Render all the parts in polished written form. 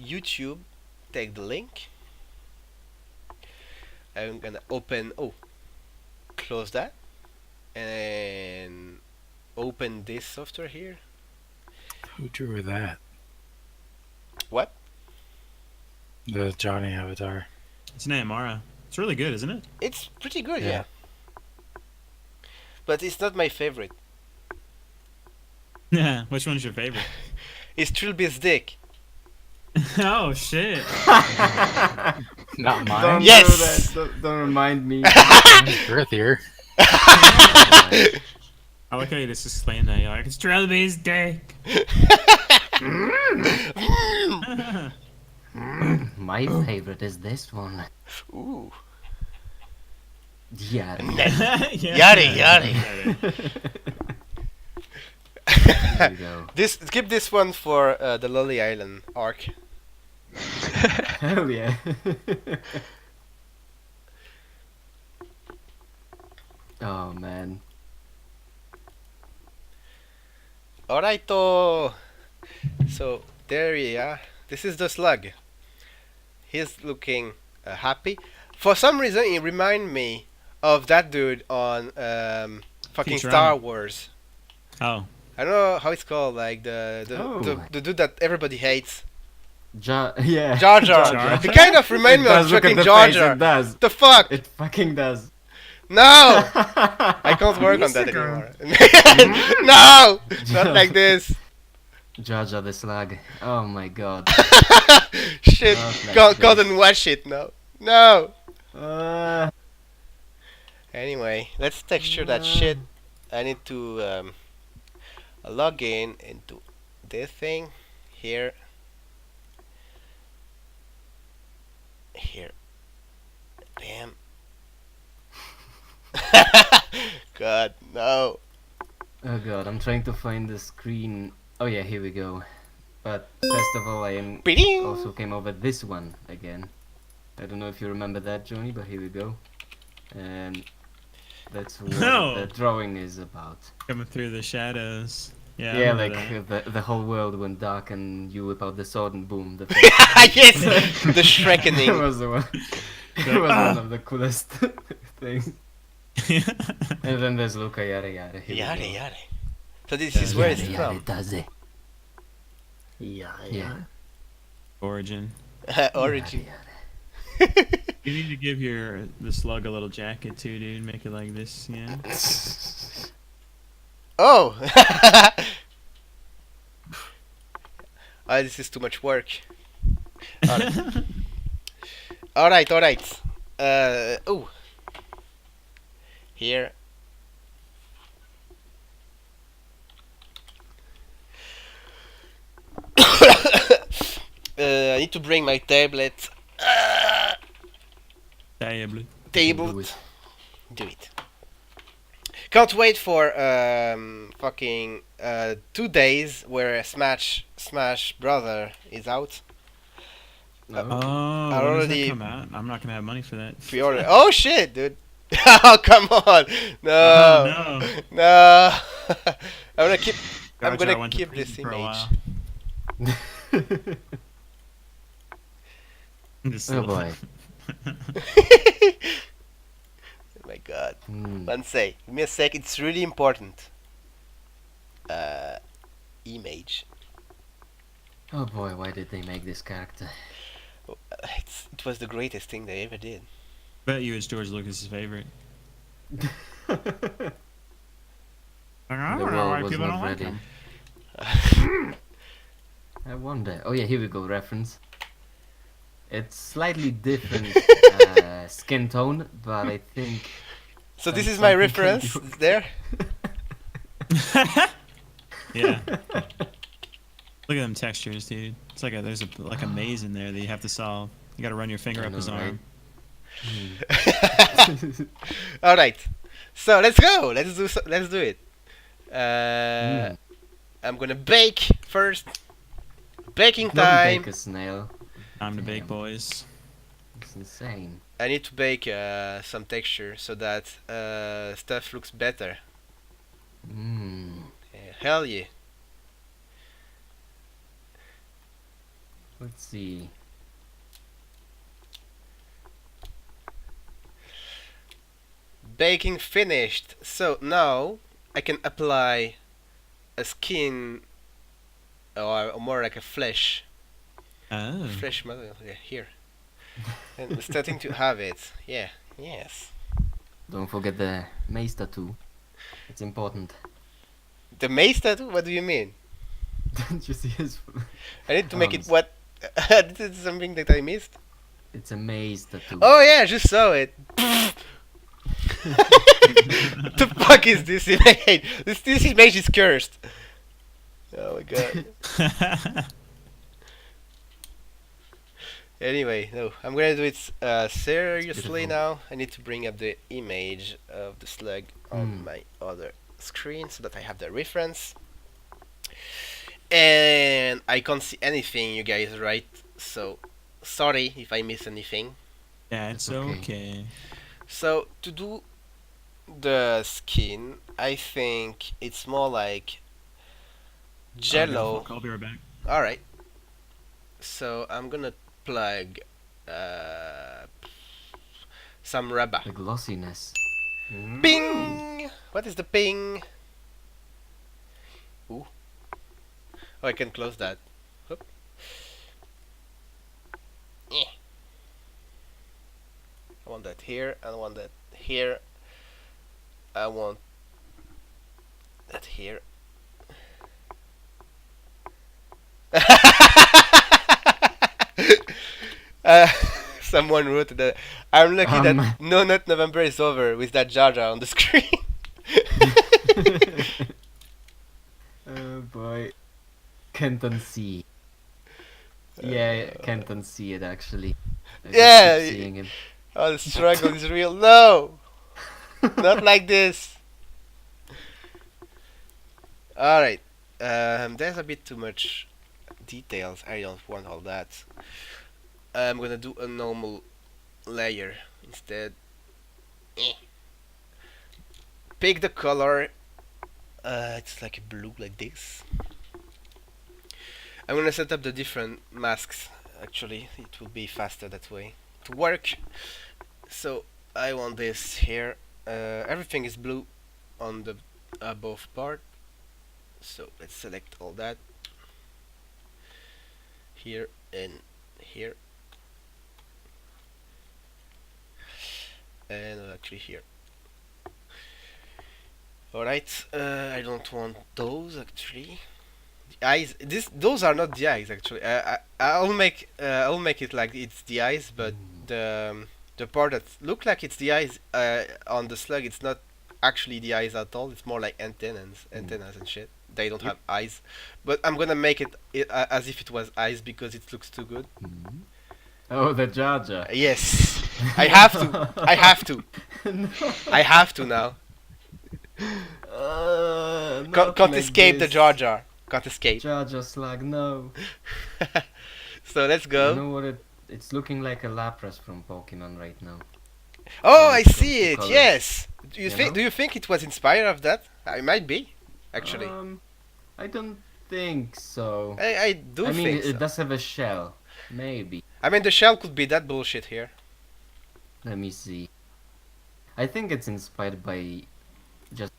YouTube, take the link. I'm gonna open. Oh, close that and open this software here. Who drew that? What? The Johnny avatar. It's an Amara. It's really good, isn't it? It's pretty good, Yeah. yeah. But it's not my favorite. Yeah. Which one's your favorite? It's Trilby's dick. Oh shit. Not mine. Don't Yes! do that. Don't remind me. Girthier. I like how you just explained that. You're like, it's Trilby's dick. My favorite is this one. Ooh. Yeah. Yari, yari. Here we go. Keep this one for the Lolly Island arc. Hell yeah. Oh man. Alrighto. So there we are. This is the slug. He's looking happy. For some reason, he reminds me of that dude on fucking Futurama. Star Wars. Oh. I don't know how it's called. Like the Oh. the dude that everybody hates. Yeah. Jar Jar. Jar He kind of reminds me of does, look at fucking the Jar face, Jar. It does. The fuck? It fucking does. No! I can't work on that anymore. No! Not like this. Jar Jar the Slug. Oh my god. Shit. Not like Can't this. and watch it. No. No! Uh, Anyway, let's texture that shit. I need to log in into this thing. Here. Here. Bam. God, no. oh god, I'm trying to find the screen. Oh yeah, here we go. But first of all, I am Ba-ding! also came over this one again. I don't know if you remember that, Johnny, but here we go. And that's what No. the drawing is about. Coming through the shadows. Yeah. I Yeah, remember like that. the whole world went dark and you whip out the sword and boom, the Yes! The It Shrekening. was the one. It was one of the coolest things. And then there's Luca yada yada. Here we Yare, go. yare. So this is where it's Yada, yada, from. does it? Yeah, Yeah. Origin. Origin. Yada, You need to give the slug a little jacket too, dude. Make it like this, yeah. Oh! Oh, this is too much work. Alright, alright. Oh. Here. I need to bring my tablet. Table. Table. Do it. Do it. Can't wait for fucking 2 days where Smash Brother is out. No? Oh, I when does already- that come out? I'm not gonna have money for that. Pre-order. Oh shit, dude. Oh come on. No. Oh, no. No. I'm gonna keep. I'm Gotcha, I gonna went to keep prison this for a image. while. Just Oh little- boy. Oh my god. Hmm. One sec. Give me a sec. It's really important. Image. Oh boy, why did they make this character? It was the greatest thing they ever did. Bet you it's George Lucas's favorite. Like, I The don't know world why was people not don't like ready. him. I wonder. Oh yeah, here we go. Reference. It's slightly different skin tone, but I think. So this That's is my something reference. you- It's there. Yeah. Look at them textures, dude. It's like there's a maze in there that you have to solve. You gotta run your finger I up know, his right? arm. All right. So let's go. Let's do it. Mm. I'm gonna bake first. Baking Don't time. bake a snail. Time to bake, Damn. boys. It's insane. I need to bake some texture so that stuff looks better. Mm. Yeah, hell yeah. Let's see. Baking finished. So now I can apply a skin or more like a Oh. flesh material. Yeah, here. And I'm starting to have it. Yeah. Yes. Don't forget the mace tattoo. It's important. The mace tattoo? What do you mean? Don't you see his I need to make it arms? what? This is something that I missed. It's a maze tattoo. Oh yeah, I just saw it. The fuck is this image? This image is cursed. Oh my god. Anyway, no, I'm gonna do it seriously beautiful. now. I need to bring up the image of the slug on Hmm. my other screen so that I have the reference. And I can't see anything, you guys, right? So, sorry if I miss anything. That's It's okay. okay. So, to do the skin, I think it's more like jello. I'll be right back. Alright, so I'm gonna plug uh, some rubber. The glossiness. Ping! What is the ping? Ooh. Oh, I can close that. Oop. Eh. I want that here. I want that here. I want that here. uh, someone wrote that I'm lucky that No Nut November is over with that Jar Jar on the screen. Oh boy. Can't unsee. Yeah, can't unsee it actually. I just Yeah, keep seeing him. oh, the struggle is real. No, not like this. All right. There's a bit too much details. I don't want all that. I'm gonna do a normal layer instead. Eh. Pick the color. It's like a blue, like this. I'm gonna set up the different masks. Actually, it will be faster that way to work. So I want this here. Everything is blue on the above part. So let's select all that here and here, and actually here. Alright, I don't want those actually. The eyes. Those are not the eyes actually. I'll make it like it's the eyes, but the part that look like it's the eyes on the slug, it's not actually the eyes at all. It's more like antennas and shit. They don't have eyes, but I'm gonna make it as if it was eyes because it looks too good. Oh, the Jar Jar. Yes, I have to. I have to. No. I have to now. Not Can't like escape the this. Jar Jar. Can't escape. Jar Jar slug, no. So let's You go. know what it's looking like a Lapras from Pokemon right now. Oh, when I it comes see to it. colours. Yes. You know? Do you think it was inspired of that? I might be, actually. I don't think so. I do I mean, think it so. does have a shell. Maybe. I mean, the shell could be that bullshit here. Let me see. I think it's inspired by just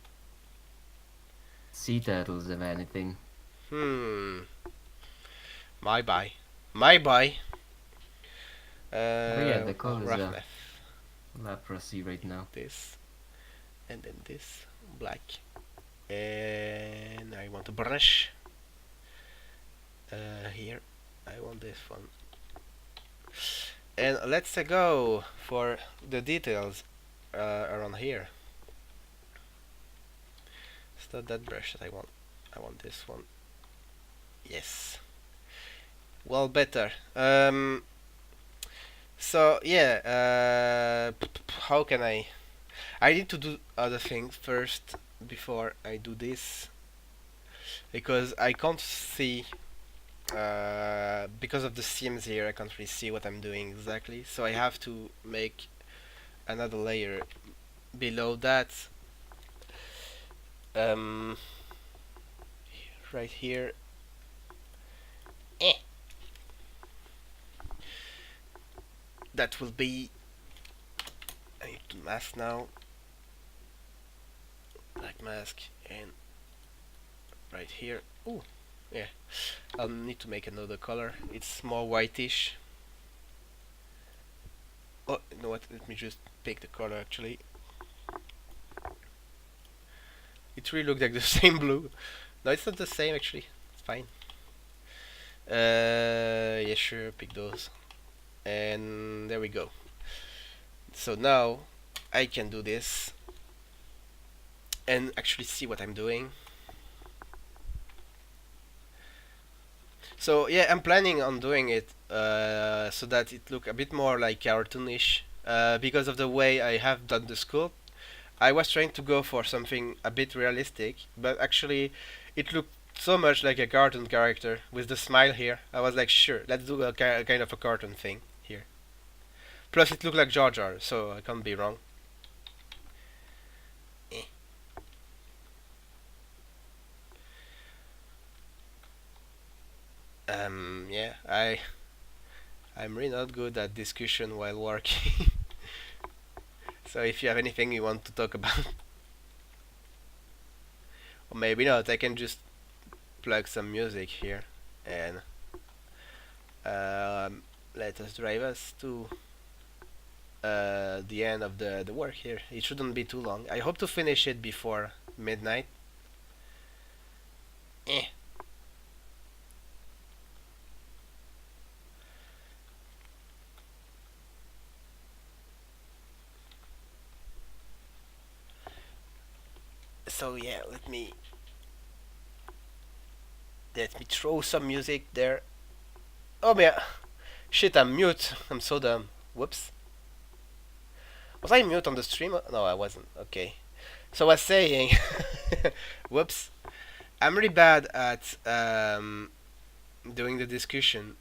sea turtles, if anything. Hmm. My bye. My bye. yeah, the colours rough are- left. Laprasy right now. This. And then this. Black. And I want a brush. Here. I want this one. And let's go for the details around here. It's not that brush that I want. I want this one. Yes. Well, better. So yeah. How can I? I need to do other things first before I do this because I can't see. Because of the seams here, I can't really see what I'm doing exactly. So I have to make another layer below that. Right here. that will be. I need to mask now. Black mask and right here. Ooh, yeah. I'll need to make another color. It's more whitish. Oh, you know what? Let me just pick the color actually. It really looks like the same blue. No, it's not the same actually. It's fine. Yeah, sure. Pick those. And there we go. So now I can do this and actually see what I'm doing. So yeah, I'm planning on doing it so that it look a bit more like cartoonish because of the way I have done the sculpt. I was trying to go for something a bit realistic, but actually it looked so much like a cartoon character with the smile here. I was like, sure, let's do a kind of a cartoon thing here. Plus it looked like Jar Jar, so I can't be wrong. Eh. Yeah, I'm really not good at discussion while working. So if you have anything you want to talk about, or maybe not, I can just plug some music here and let us drive us to the end of the work here. It shouldn't be too long. I hope to finish it before midnight. Eh. So yeah, let me throw some music there. Oh yeah, shit, I'm mute. I'm so dumb. Whoops. Was I mute on the stream? No, I wasn't. Okay. So I was saying, whoops. I'm really bad at doing the discussion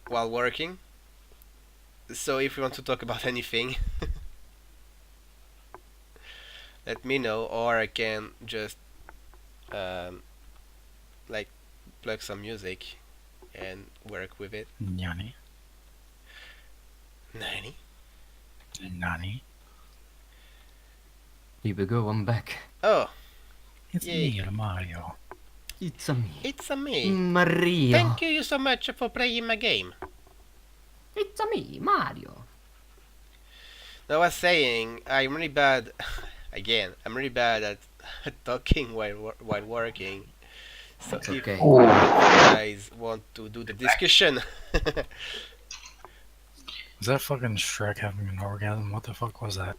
while working. So if you want to talk about anything, let me know, or I can just like plug some music and work with it. Nani? Nani? Nani? Here we go, I'm back. Oh, It's Yay. me, Mario. It's a me. it's a me. Mario. Thank you so much for playing my game. It's a me, Mario. I was saying, I'm really bad. Again, I'm really bad at talking while working. So It's if okay. you guys want to do the discussion, Is that fucking Shrek having an orgasm? What the fuck was that?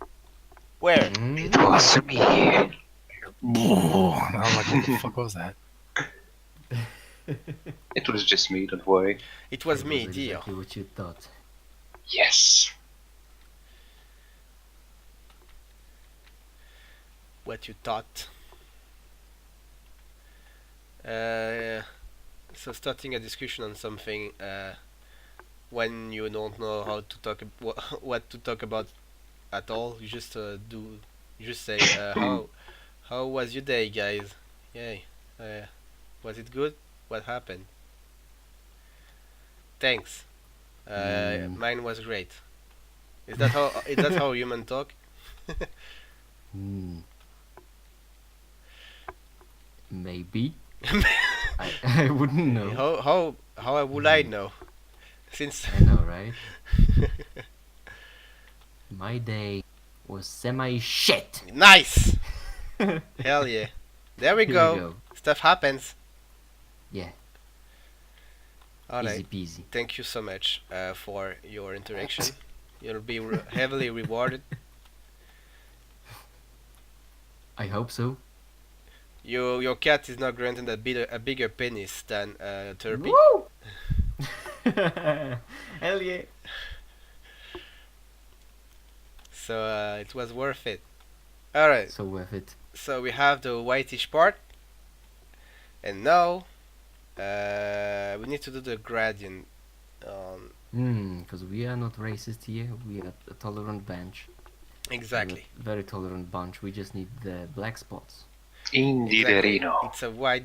where? It was me. I was like, what the fuck was that? It was just me, don't worry. It was It me, was Dio. exactly what you thought. Yes. What you thought. So starting a discussion on something when you don't know how to talk what to talk about at all, you just you just say how was your day, guys? Yay. Was it good? What happened? Thanks. Mine was great. Is that how human talk? Hmm. Maybe. I wouldn't know. How would I know? Since I know, right? My day was semi shit. nice. Hell yeah. There we Here go. Stuff happens. Yeah, Alright. easy peasy. Thank you so much for your interaction. You'll be heavily rewarded. I hope so. Your cat is now granted a bigger penis than Turpy. Woo! Hell yeah. So it was worth it. Alright, So worth it. so we have the whitish part. And now we need to do the gradient. Because we are not racist here. We are a tolerant bunch. Exactly. We're a very tolerant bunch. We just need the black spots. Indeederino. It's a white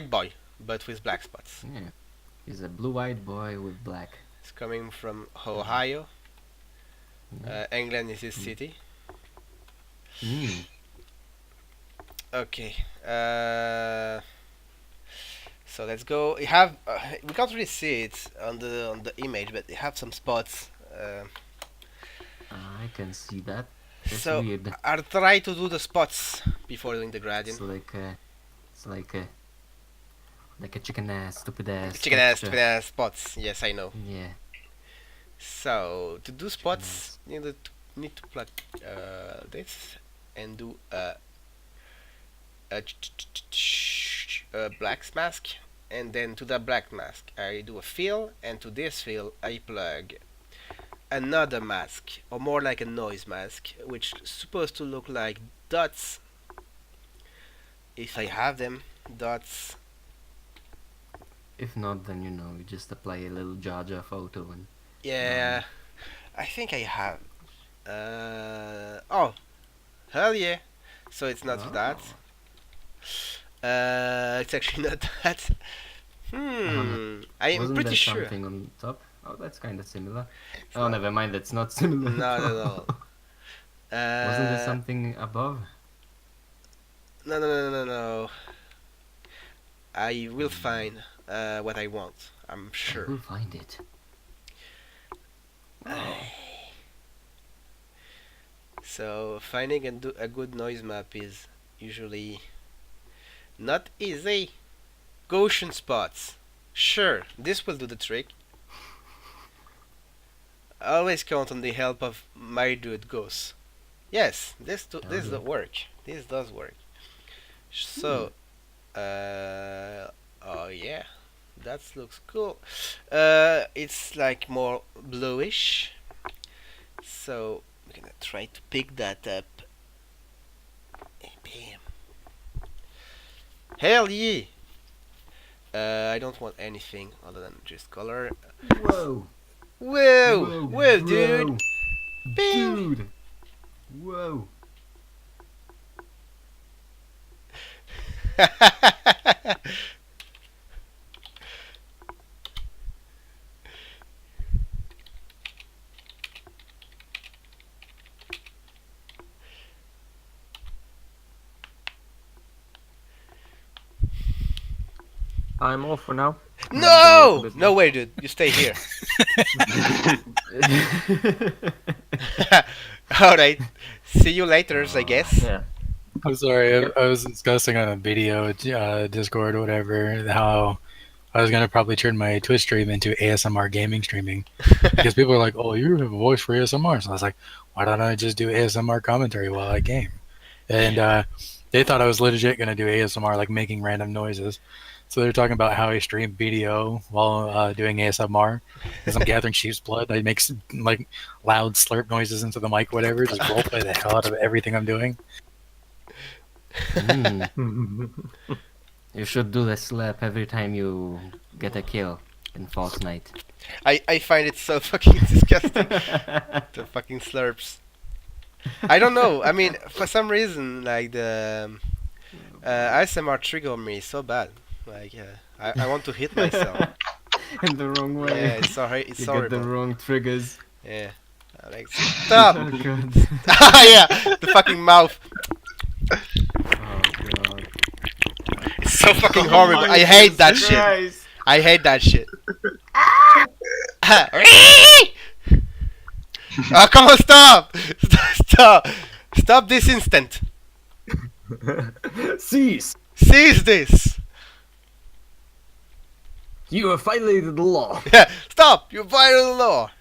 boy, but with black spots. Yeah. He's a blue-eyed boy with black. It's coming from Ohio. England is his city. Mm. Okay. So let's go. You have we can't really see it on the image, but you have some spots. I can see that. That's So weird. I'll try to do the spots before doing the gradient. It's like a chicken ass, stupid ass. Chicken ass, texture. chicken ass spots. Yes, I know. Yeah. So to do spots, ass. you need to plug this and do a black mask, and then to the black mask I do a fill, and to this fill I plug another mask, or more like a noise mask, which is supposed to look like dots if I have them. Dots. If not, then you just apply a little Jar Jar photo and. Yeah, I think I have. Oh, hell yeah! So it's not that. It's actually not that. I'm Wasn't pretty there sure. something on top? Oh, that's kind of similar. Oh, never mind. That's not similar. Not at all. Wasn't there something above? No. I will find what I want. I'm sure. We'll find it. So finding a good noise map is usually not easy. Gaussian spots. Sure, this will do the trick. Always count on the help of my dude Ghost. Yes, this does work. This does work. So, oh yeah, that looks cool. It's like more bluish. So we're gonna try to pick that up. Bam. Hell yeah! I don't want anything other than just color. Whoa! Whoa, dude! Bro. Bing! Dude! Whoa! I'm off for now. No! No way, dude. You stay here. Alright. See you later, I guess. Yeah. I'm sorry. I was discussing on a video, Discord, or whatever, how I was gonna probably turn my Twitch stream into ASMR gaming streaming because people are like, "Oh, you have a voice for ASMR." So I was like, "Why don't I just do ASMR commentary while I game?" And they thought I was legit gonna do ASMR, like making random noises. So they're talking about how I stream video while doing ASMR. As I'm gathering sheep's blood, I make like loud slurp noises into the mic, whatever. Just roleplay the hell out of everything I'm doing. You should do the slap every time you get a kill in Fortnite. I find it so fucking disgusting. The fucking slurps. I don't know. I mean, for some reason, like the ASMR trigger me so bad. Like, I want to hit myself. In the wrong way. Yeah, it's sorry. It's You horrible. get the wrong triggers. Yeah. I'm like, stop! Oh god. Ah, yeah, the fucking mouth. Oh god. It's so fucking horrible. I hate that shit. I hate that shit. Oh, come on, stop! Stop this instant. Cease! Seize this. You have violated the law. Yeah, stop! You violated the law.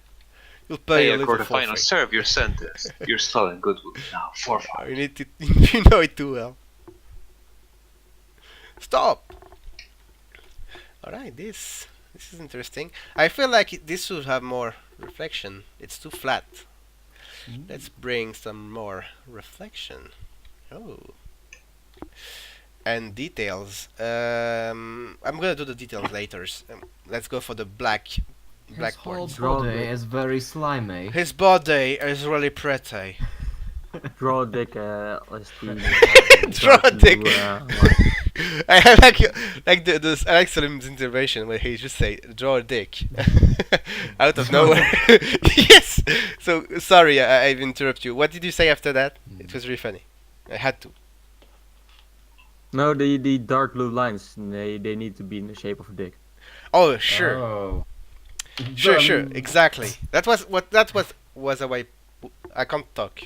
You'll pay Hey, a little quarter for final, free. serve your sentence. You're stolen goodwill now. 4-5. You need to. You know it too well. Stop. All right, this is interesting. I feel like this should have more reflection. It's too flat. Let's bring some more reflection. Oh. And details. I'm gonna do the details later. Let's go for the black His whole boards. body is very slimy. His body is really pretty. Draw a dick, let's see. Draw a dick. I like this Alex Salim's intervention where he just say draw a dick out of nowhere. Yes. So sorry, I've interrupted you. What did you say after that? It was really funny. I had to. No, the dark blue lines, they need to be in the shape of a dick. Oh sure, Oh. sure, Done. exactly. That was a way. I can't talk.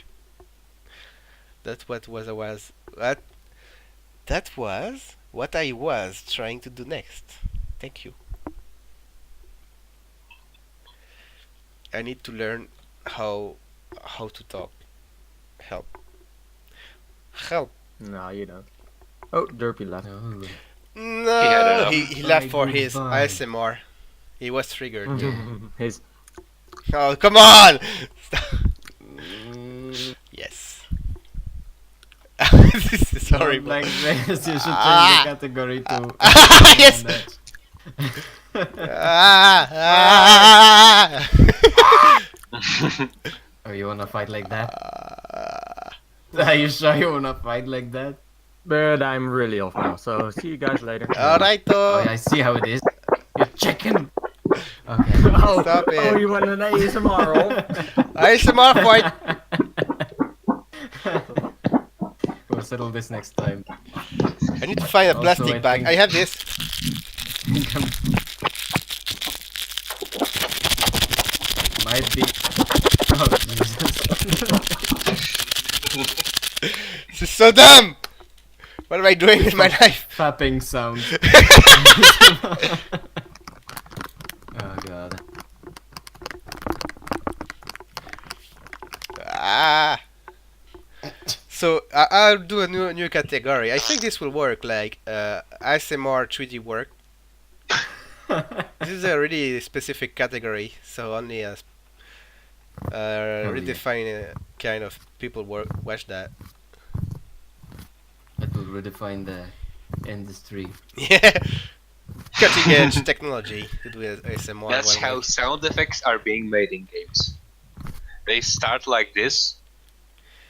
That what was I was what that was what I was trying to do next. Thank you. I need to learn how to talk. Help. Help. No, you don't. Oh, Derpy left. Oh. No, enough. he left for his Goodbye. ASMR. He was triggered. His Oh, come on! Yes. This is Not horrible. like this. You should change Ah. the category to. Yes. Ah, ah. Oh, you wanna fight like that? Are you sure you wanna fight like that? but I'm really off now, so see you guys later. Alright, Oh, yeah, I see how it is. You're chicken. Okay. Oh, Stop oh, it. you want an ASMR roll? ASMR fight. We'll settle this next time. I need to find a Also, plastic I bag. think- I have this. Might be. Oh, Jesus. This is so dumb. What am I doing with my life? Fapping sound. Oh god. Ah. So I'll do a new category. I think this will work. Like ASMR 3D work. This is a really specific category, so only a redefined kind of people watch that. It will redefine the industry. Yeah, cutting edge technology to do ASMR. That's one how way. sound effects are being made in games. They start like this,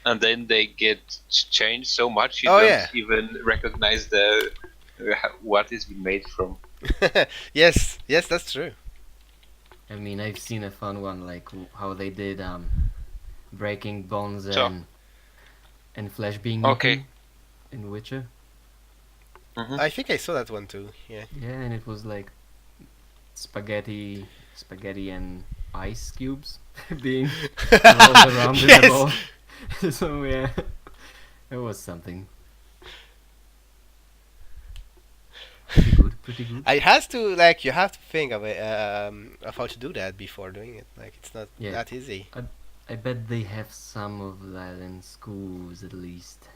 and then they get changed so much you Oh, don't yeah. even recognize what it's been made from. Yes, that's true. I mean, I've seen a fun one like how they did breaking bones So- and flesh being Okay. eaten in Witcher. I think I saw that one too. Yeah. Yeah, and it was like spaghetti and ice cubes being rolled around in Yes. the ball. So yeah, it was something. Pretty good, pretty good. I has to like you have to think of it of how to do that before doing it. Like it's not Yeah. that easy. I bet they have some of that in schools at least.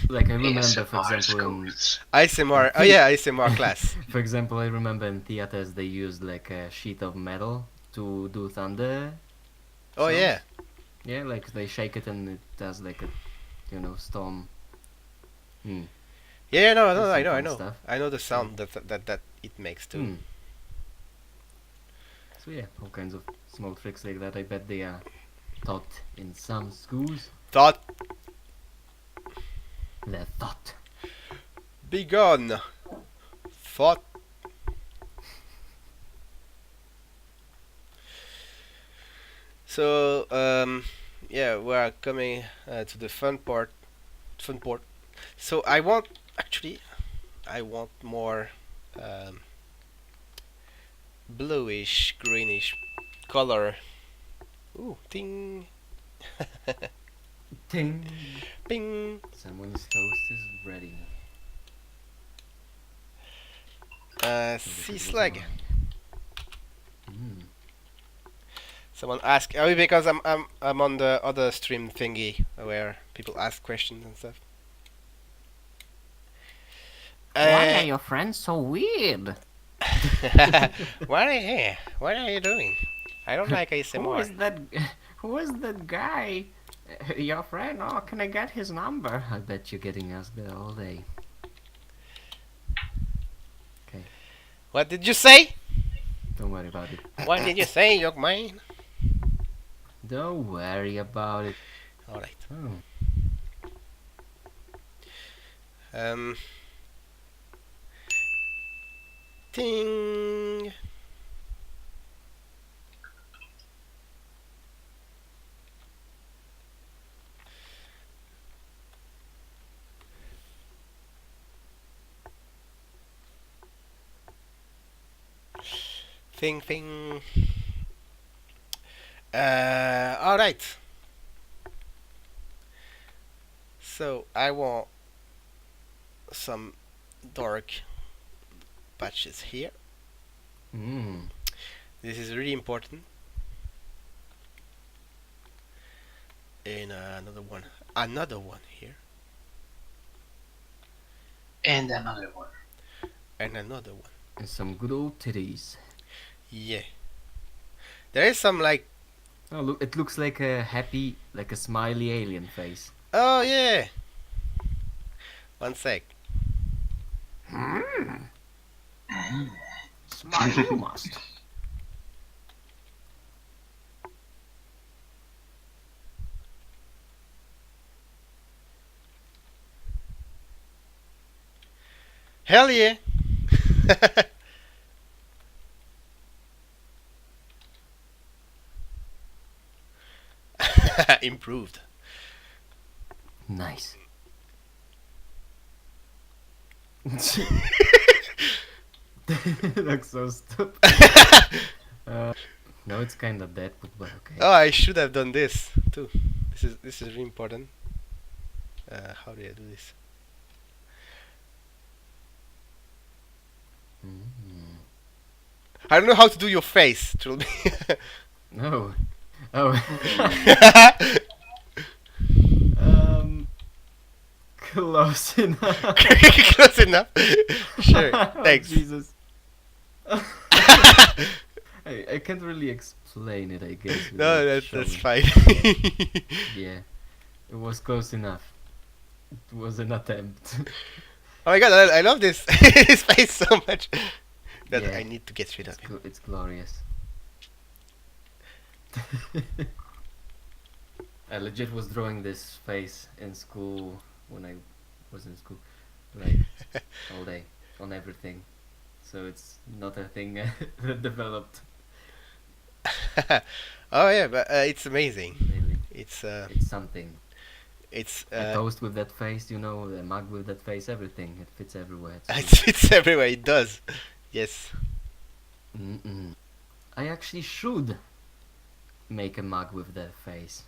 Like I remember, for ASMR example, schools. ASMR. Oh yeah, ASMR class. for example, I remember in theaters they used like a sheet of metal to do thunder. Oh sounds. yeah. Yeah, like they shake it and it does like a, storm. Hmm. Yeah, no, There's I some know, I fun know. stuff. I know the sound that it makes too. Hmm. So yeah, all kinds of small tricks like that. I bet they are taught in some schools. Thought, They're taught. be gone. Thought. So, yeah, we're coming to the fun part. So I want more bluish, greenish color. Ooh, ting, Ting. ping. Someone's toast is ready. Sea slag. Mm. Someone ask. Oh, because I'm on the other stream thingy where people ask questions and stuff. Why are your friends so weird? What are you doing? I don't like Who ASMR. is that? Who is that guy? Your friend? Oh, can I get his number? I bet you're getting asked that all day. Okay, What did you say? don't worry about it. What did you say, young man? Don't worry about it. Alright. Oh. Um, ting. Thing, thing. All right. So I want some dark patches here. Mm. This is really important. And another one here, And another one. and another one. And some good old titties. Yeah. There is some like, Oh, look! It looks like a happy, like a smiley alien face. oh yeah. One sec. Smile you must. Hell yeah. Improved. Nice. Looks so stupid. No, it's kind of dead, but okay. Oh, I should have done this too. This is really important. How do I do this? Mm. I don't know how to do your face, truly. No. Oh. Close enough. Close enough. Sure. Thanks. Jesus. I can't really explain it, I guess. No, without that's showing. fine. Yeah, it was close enough. It was an attempt. Oh my god, I love this his face so much that Yeah, I need to get rid of him. it's glorious. I legit was drawing this face in school when I was in school, like all day on everything. So it's not a thing that developed. Oh yeah, but it's amazing. Really, It's it's something. it's A toast with that face, you know, a mug with that face, everything. It fits everywhere. It's it fits everywhere. It does. Yes. Mm-mm. I actually should make a mug with that face.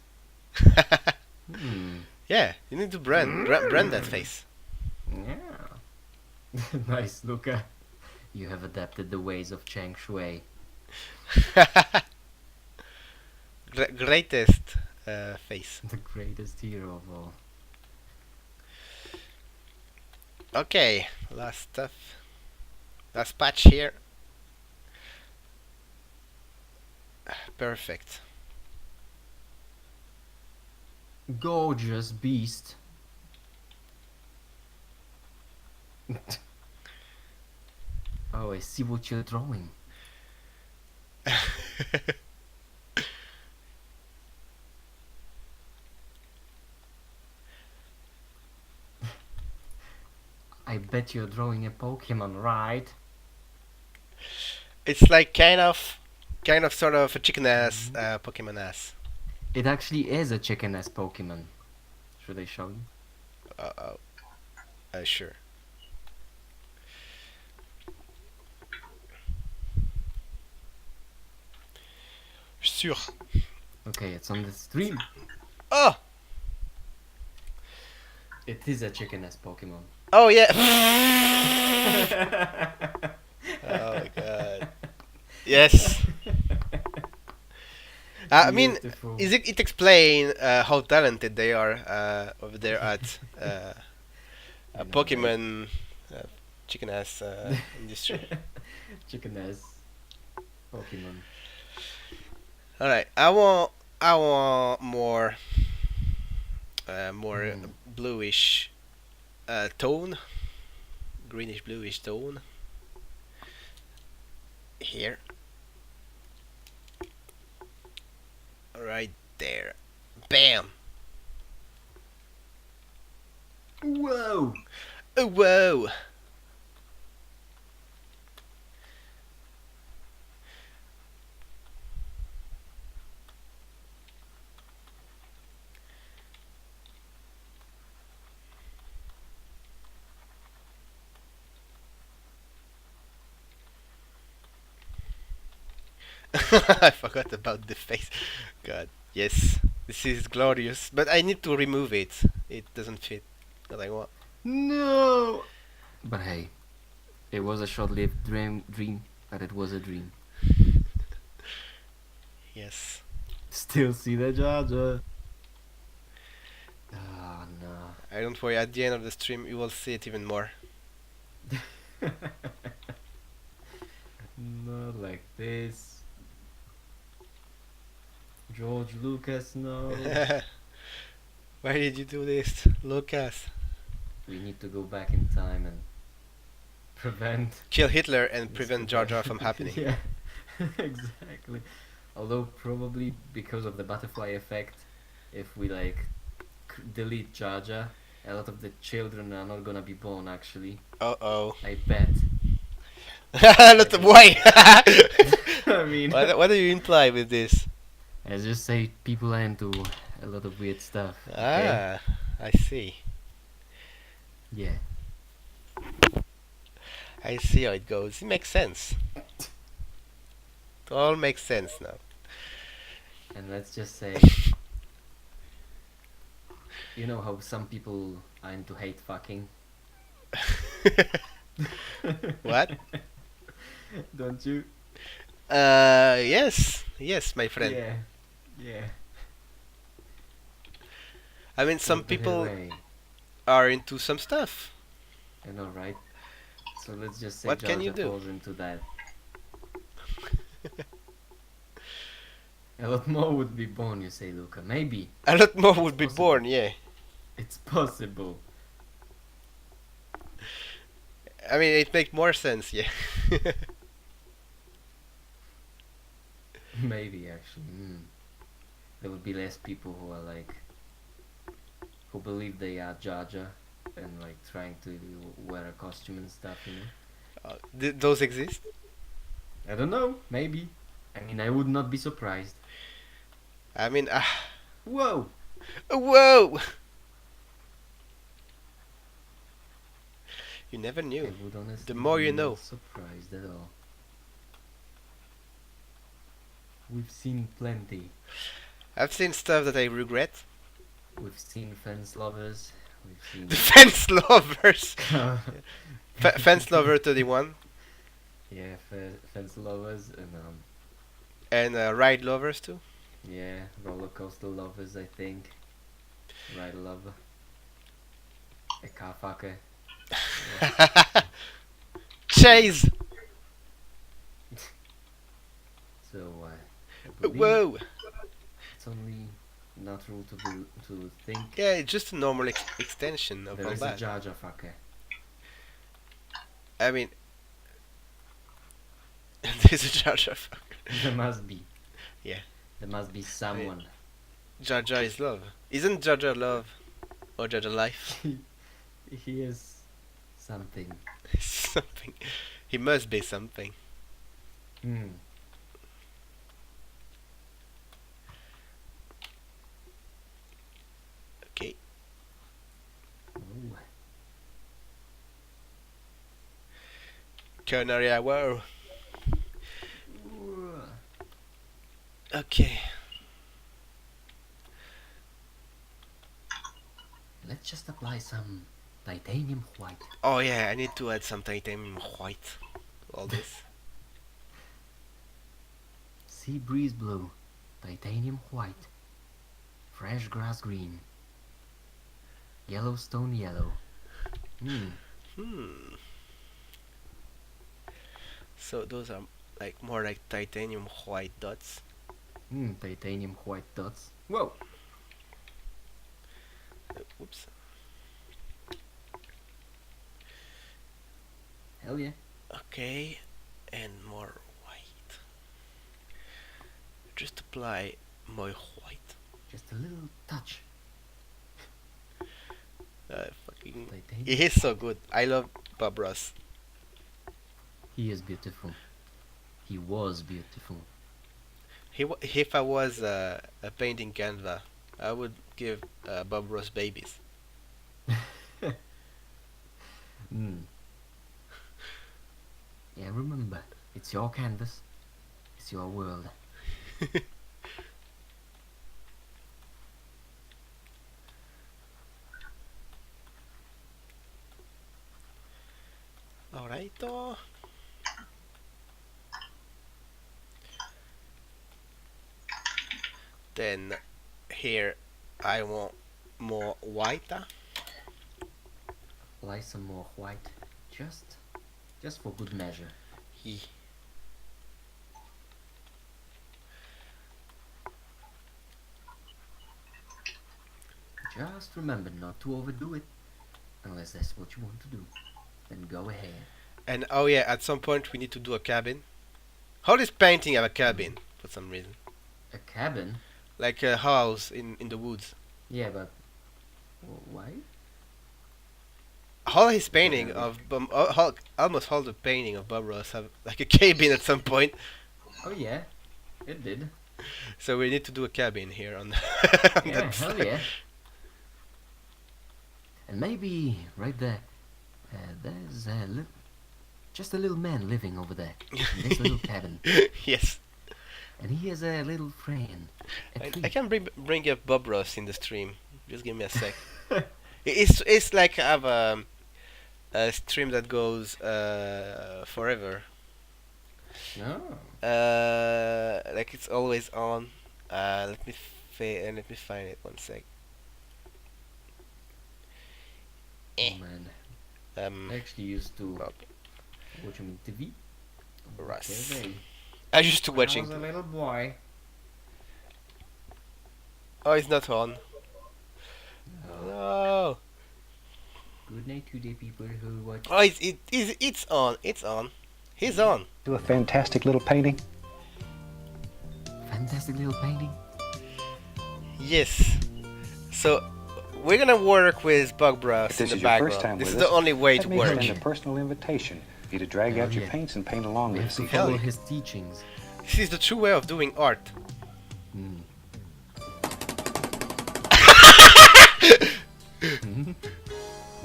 Hmm. Yeah, you need to brand that face. Yeah. Nice, Luca. You have adapted the ways of Chang Shui. Greatest face. The greatest hero of all. Okay, last stuff. Last patch here. Perfect. Gorgeous beast. Oh, I see what you're drawing. I bet you're drawing a Pokemon, right? It's like kind of sort of a chicken ass Pokemon ass. It actually is a chicken-ass Pokemon. Should I show you? Uh, sure. Sure. Okay, it's on the stream. Oh! It is a chicken-ass Pokemon. Oh yeah! Oh my god. Yes. I mean, Beautiful. it explain how talented they are over there at You know, Pokemon chicken ass industry. Chicken-ass Pokemon. All right, I want more bluish tone, greenish bluish tone here. Right there, bam. Whoa! Oh, whoa! I forgot about the face. God, yes. This is glorious. But I need to remove it. It doesn't fit what I want. No. But hey, it was a short-lived dream, but it was a dream. Yes. Still see the Jar Jar. Oh no. I don't worry, at the end of the stream you will see it even more. Not like this. George Lucas, no. Why did you do this, Lucas? We need to go back in time and prevent. Kill Hitler and this prevent to Jar be- Jar from happening. Yeah, exactly. Although probably because of the butterfly effect, if we like delete Jar Jar, a lot of the children are not gonna be born. Actually, Uh-oh. I bet. Not why? I mean, What do you imply with this? I just say people are into a lot of weird stuff. Okay? Ah, I see. Yeah. I see how it goes. It makes sense. It all makes sense now. And let's just say, you know how some people are into hate fucking? What? Don't you? Yes. Yes, my friend. Yeah. Yeah. I mean, some But people anyway, are into some stuff. I know, right? So let's just say What Jar can you Jar do? falls into that. A lot more would be born, you say, Luca. Maybe. A lot more would be possible. born, yeah. It's possible. I mean, it makes more sense, yeah. Maybe, actually. There would be less people who are like, who believe they are Jar Jar and like trying to wear a costume and stuff, you know? Those exist? I don't know, maybe. I mean, I would not be surprised. I mean, Whoa! whoa! You never I knew. would honestly The more be you not know. surprised at all. We've seen plenty. I've seen stuff that I regret. We've seen fence lovers. We've The seen. fence lovers! Fence lover 31 Yeah, fence lovers and ride lovers too. yeah, roller coaster lovers. I think. Ride lover. A car fucker. Chase! So I believe Whoa! it's only natural to think Yeah, it's just a normal extension of there all is a that. Jar Jar fucker. I mean, there's a Jar Jar fucker. There must be. Yeah. There must be someone. Jar Jar is love. Isn't Jar Jar love? Or Jar Jar life? He is something. Something. He must be something. Hmm. Okay. Ooh. Culinary hour. Ooh. Okay. Let's just apply some titanium white. Oh yeah, I need to add some titanium white to all this. Sea breeze blue, titanium white, fresh grass green, Yellowstone yellow. Hmm. So those are like more like titanium white dots. Titanium white dots. Whoa! Oops. Hell yeah. Okay, and more white. Just apply more white. Just a little touch. Fucking, Titanium. he is so good. I love Bob Ross. He is beautiful. He was beautiful. If I was a painting canvas, I would give Bob Ross babies. Mm. Yeah, remember, it's your canvas. It's your world. Alright. Then here I want more white. Apply some more white. Just for good measure. He. Just remember not to overdo it. Unless that's what you want to do. Then go ahead. And oh yeah, at some point we need to do a cabin. How does painting have a cabin for some reason? A cabin? Like a house in the woods. Yeah, but why? All his painting of almost all the painting of Bob Ross have like a cabin at some point. Oh yeah, it did. So we need to do a cabin here on, on Yeah, that hell side. yeah. And maybe right there, there's just a little man living over there in this little cabin, Yes. and he has a little friend. A I tree. can bring up Bob Ross in the stream. Just give me a sec. It's like I have a stream that goes forever. No. Like it's always on. Let me find it one sec. Oh man, I actually used to Bob watch him on TV. Ross. Okay, I used to When I watching. was a little boy. Oh, it's not on. Oh, No. good night to the people who watch. Oh, it's on. It's on. He's on. Do a fantastic little painting. Fantastic little painting. Yes. So we're gonna work with Bob Ross If in this the is your first background. time This is with the us, only way let to me work. extend a personal invitation for you to drag Hell out your yeah. paints and paint along We with have us to each follow week. his teachings. This is the true way of doing art. Mm.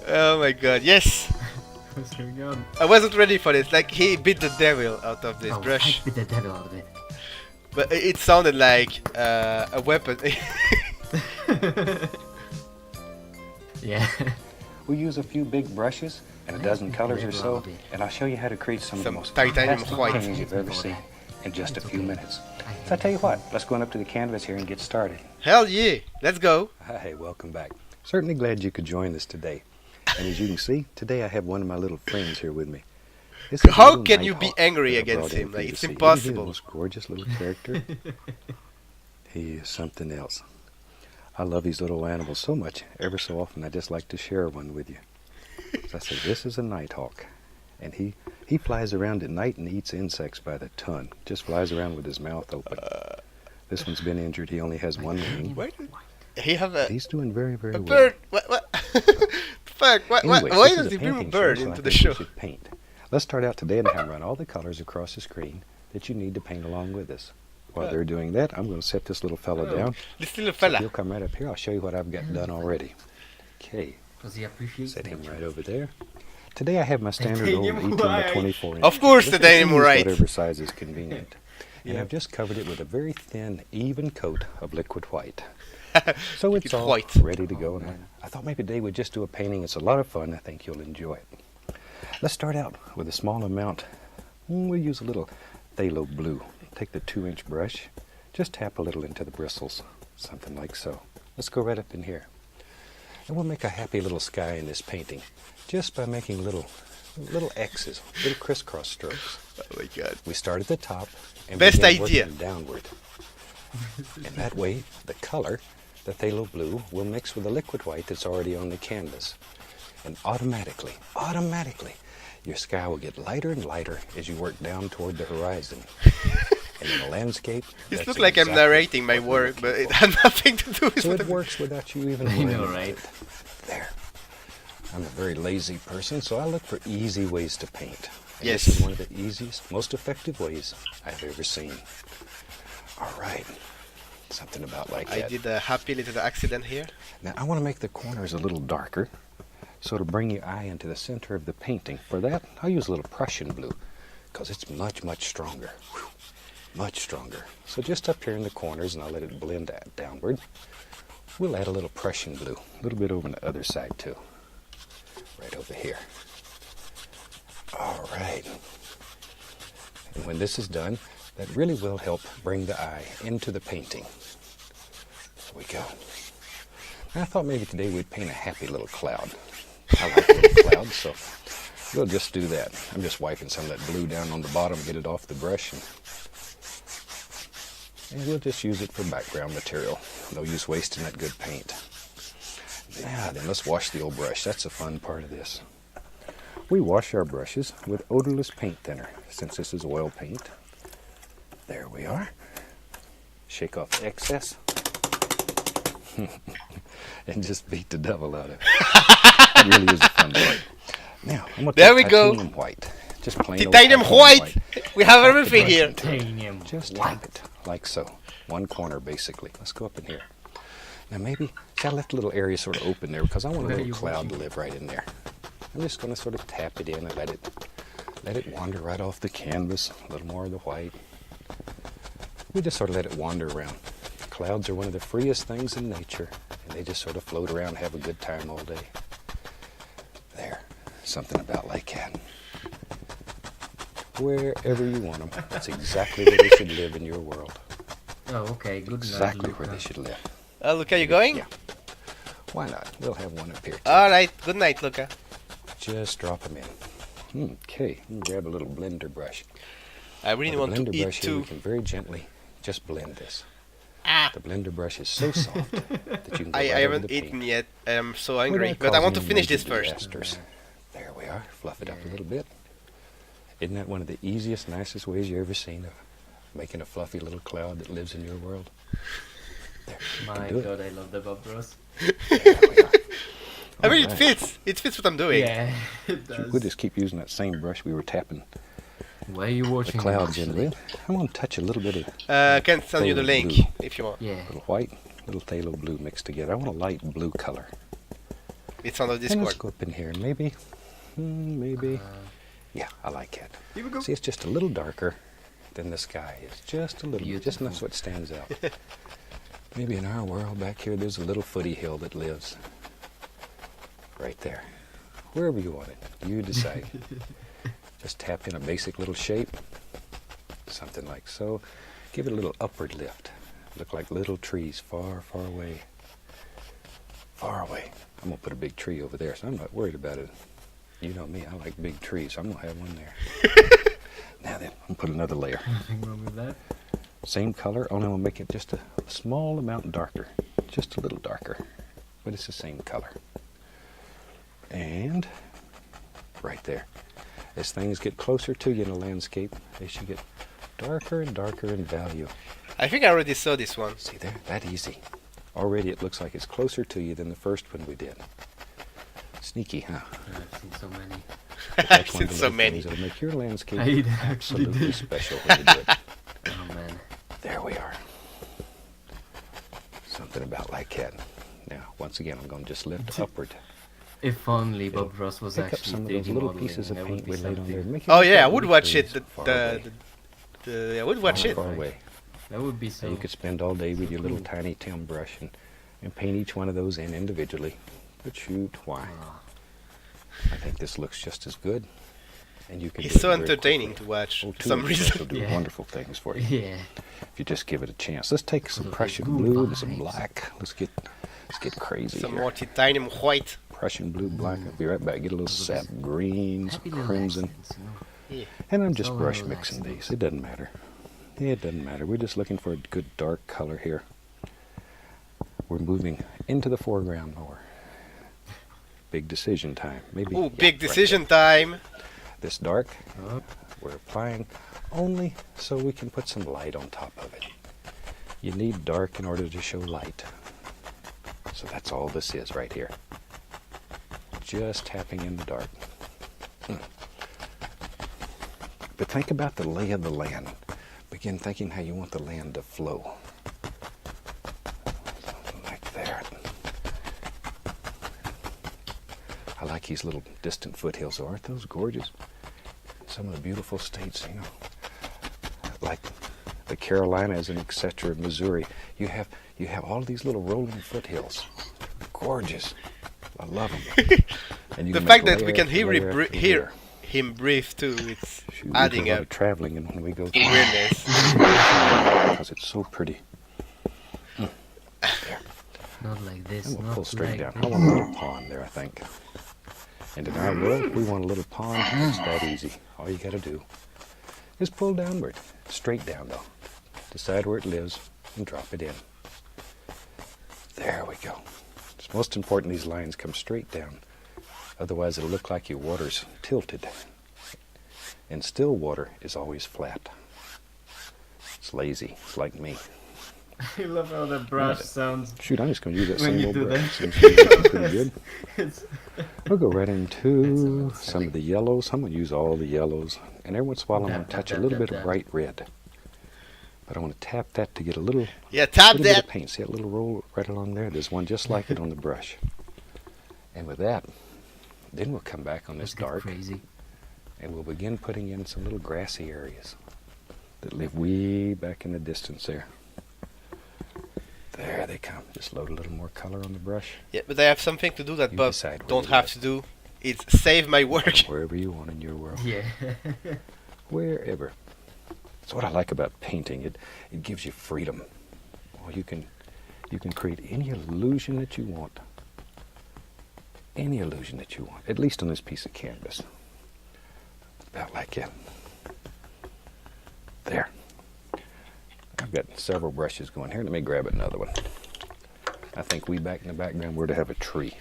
Oh my god, yes! What's going on? I wasn't ready for this. Like, he beat the devil out of this Oh, brush. I bit the devil out of it. But it sounded like a weapon. Yeah. We use a few big brushes and a dozen colors or so, Maybe. and I'll show you how to create some of the Some most titanium fantastic white. paintings you've ever seen in just a It's few okay. minutes. So I tell you what, let's go on up to the canvas here and get started. Hell yeah! Let's go! Hi, welcome back. Certainly glad you could join us today. And as you can see, today I have one of my little friends here with me. This is a How little can you be nighthawk angry that I against brought in him? for Like, you to it's see. Isn't he impossible. the most gorgeous little character? He is something else. I love these little animals so much. Ever so often, I just like to share one with you. So I say, this is a nighthawk, and he flies around at night and eats insects by the ton. Just flies around with his mouth open. This one's been injured. He only has one wing. Where did he have a He's doing very, very well. bird? What? Fuck! Anyways, Why this is does a he bring a painting bird show, so I into the think we show? should paint. Let's start out today and have run all the colors across the screen that you need to paint along with us. While they're doing that, I'm going to set this little fella Oh. down. This little So fella. he'll come right up here. I'll show you what I've got done already. Okay, Because he appreciates set him nature. right over there. Today I have my standard old Titanium 18 by white. 24 inch. Of course, But the you can titanium use white. Whatever size is convenient. And Yeah. I've just covered it with a very thin, even coat of liquid white. So it's Liquid all white. ready to go. Oh, And man. I thought maybe today we'd just do a painting. It's a lot of fun. I think you'll enjoy it. Let's start out with a small amount. We'll use a little phthalo blue. Take the 2-inch brush. Just tap a little into the bristles. Something like so. Let's go right up in here. And we'll make a happy little sky in this painting. Just by making little X's, little crisscross strokes. Oh my god. We start at the top and Best begin idea. working downward. And that way, the color, the phthalo blue, will mix with the liquid white that's already on the canvas. And automatically, your sky will get lighter and lighter as you work down toward the horizon. And in a landscape, This that's looks like I'm exactly narrating my what we're work, looking but it for. had nothing to do with So what it I'm- works without you even I know, learning right? it. There. I'm a very lazy person, so I look for easy ways to paint. And Yes. This is one of the easiest, most effective ways I've ever seen. All right. Something about like I that. did a happy little accident here. Now I want to make the corners a little darker, so to bring your eye into the center of the painting. For that, I'll use a little Prussian blue, because it's much, much stronger. Whew. Much stronger. So just up here in the corners, and I'll let it blend that downward. We'll add a little Prussian blue, a little bit over on the other side too. Right over here. All right. And when this is done, that really will help bring the eye into the painting. There we go. And I thought maybe today we'd paint a happy little cloud. I like little clouds, so we'll just do that. I'm just wiping some of that blue down on the bottom, get it off the brush, and we'll just use it for background material. No use wasting that good paint. Now then, let's wash the old brush. That's the fun part of this. We wash our brushes with odorless paint thinner, since this is oil paint. There we are. Shake off the excess. And just beat the devil out of it. That really is a fun part. Now, I'm going to There take we go. titanium white. Just plain old Titanium white! We have everything here. Titanium. Just tap it, like so. One corner, basically. Let's go up in here. Now maybe, see I left a little area sort of open there because I want a Where are little you cloud to watching? live right in there. I'm just going to sort of tap it in and let it wander right off the canvas. A little more of the white. We just sort of let it wander around. Clouds are one of the freest things in nature, and they just sort of float around and have a good time all day. There, something about like that. Wherever you want them, that's exactly where they should live in your world. Oh, okay. Good Exactly night, where Luca. they should live. Luca, you going? Yeah. Why not? We'll have one up here too. Alright, good night, Luca. Just drop them in. Okay, let me grab a little blender brush. I really With want the to blender eat brush here, too. we can very gently just blend this. Ah. The blender brush is so soft that you can go I right over haven't the eaten paint yet. I'm so without hungry. But I want to causing finish this major first. disasters. There we are. Fluff it up a little bit. Isn't that one of the easiest, nicest ways you've ever seen of making a fluffy little cloud that lives in your world? There, you My can do it. god, I love the Bob Ross. There we are. I mean, it Alright. fits. It fits what I'm doing. Yeah, it does. We'll just keep using that same brush we were tapping Why are you the watching clouds in actually? with. I'm going to touch a little bit of I can send you the Phthalo link blue. if you want. Yeah. little white, little phthalo blue mixed together. I want a light blue color. It's on the And let's Discord. go up in here and maybe, yeah, I like it. Here we go. See, it's just a little darker than the sky. It's just a little bit, just enough so it stands out. Maybe in our world back here, there's a little footy hill that lives right there. Wherever you want it, you decide. Just tap in a basic little shape, something like so. Give it a little upward lift. Look like little trees far, far away. Far away. I'm gonna put a big tree over there, so I'm not worried about it. You know me, I like big trees, so I'm gonna have one there. Now then, I'm gonna put another layer. Nothing wrong with that. Same color, only I'm gonna make it just a small amount darker. Just a little darker. But it's the same color. And right there. As things get closer to you in a landscape, they should get darker and darker in value. I think I already saw this one. See there? That easy. Already it looks like it's closer to you than the first one we did. Sneaky, huh? I've seen so many. But I've that's one seen of the so little many. things that'll make your landscape I actually absolutely did. special when you do it. Oh man. There we are. Something about like that. Now, once again, I'm going to just lift upward. If only It'll Bob Ross was Pick up actually some of those 3D little modeling, pieces of that would paint be we laid on there. something. Make it Oh look yeah, I like would little watch it. trees far away. I would watch it. Far away. That would be So so. you could spend all day with your little cool. tiny Tim brush and paint each one of those in individually. But shoot, why? Ah. I think this looks just as good. And you can It's do it so very entertaining quickly. to watch Oh, for some 2-inch reason. will do Yeah. wonderful things for you Yeah. if you just give it a chance. Let's take some Okay, Prussian good blue and some vibes. black. Let's get crazy Some here. more titanium white. Prussian blue, black. I'll be right back. Get a little sap green, some Happy little crimson. accents, you know. And I'm It's just all brush little mixing accents. these. It doesn't matter. It doesn't matter. We're just looking for a good dark color here. We're moving into the foreground more. Big decision time. Maybe. Ooh, yeah, big right decision time. there. This dark, Oh, we're applying only so we can put some light on top of it. You need dark in order to show light. So that's all this is right here. just tapping in the dark. But think about the lay of the land. Begin thinking how you want the land to flow. Like that. I like these little distant foothills. Aren't those gorgeous? Some of the beautiful states, you know, like the Carolinas and etc. Missouri. You have all these little rolling foothills. Gorgeous. I love them. And you The can fact make that we layer can hear, after layer after layer. him breathe too, it's Shoot, we do adding a lot up of traveling, and when we go through weirdness. because it's so pretty. Not like this. And we'll not pull straight like down. This. I want a little pond there, I think. And in our world, we want a little pond. It's that easy. All you got to do is pull downward. Straight down, though. Decide where it lives and drop it in. There we go. It's most important these lines come straight down. Otherwise, it'll look like your water's tilted. And still water is always flat. It's lazy. It's like me. I love how the brush sounds. Shoot, I'm just going to use that When same you old do brush. that. Seems to be working pretty good. It's We'll go right into That's some of the yellows. I'm going to use all the yellows. And every once in a while, I'm going to touch a little bit of bright red. But I want to tap that to get a little, Yeah, tap little bit that. of paint. See that little roll right along there? There's one just like it on the brush. And with that, then we'll come back on this dark. crazy. And we'll begin putting in some little grassy areas that live way back in the distance there. There they come. Just load a little more color on the brush. Yeah, but I have something to do that You Bob decide where don't you have live. to do. It's save my work. Wherever you want in your world. Yeah. Wherever. That's what I like about painting. It gives you freedom. Well, you can create any illusion that you want. Any illusion that you want. At least on this piece of canvas. About like that. There. I've got several brushes going here. Let me grab another one. I think way back in the background we're to have a tree.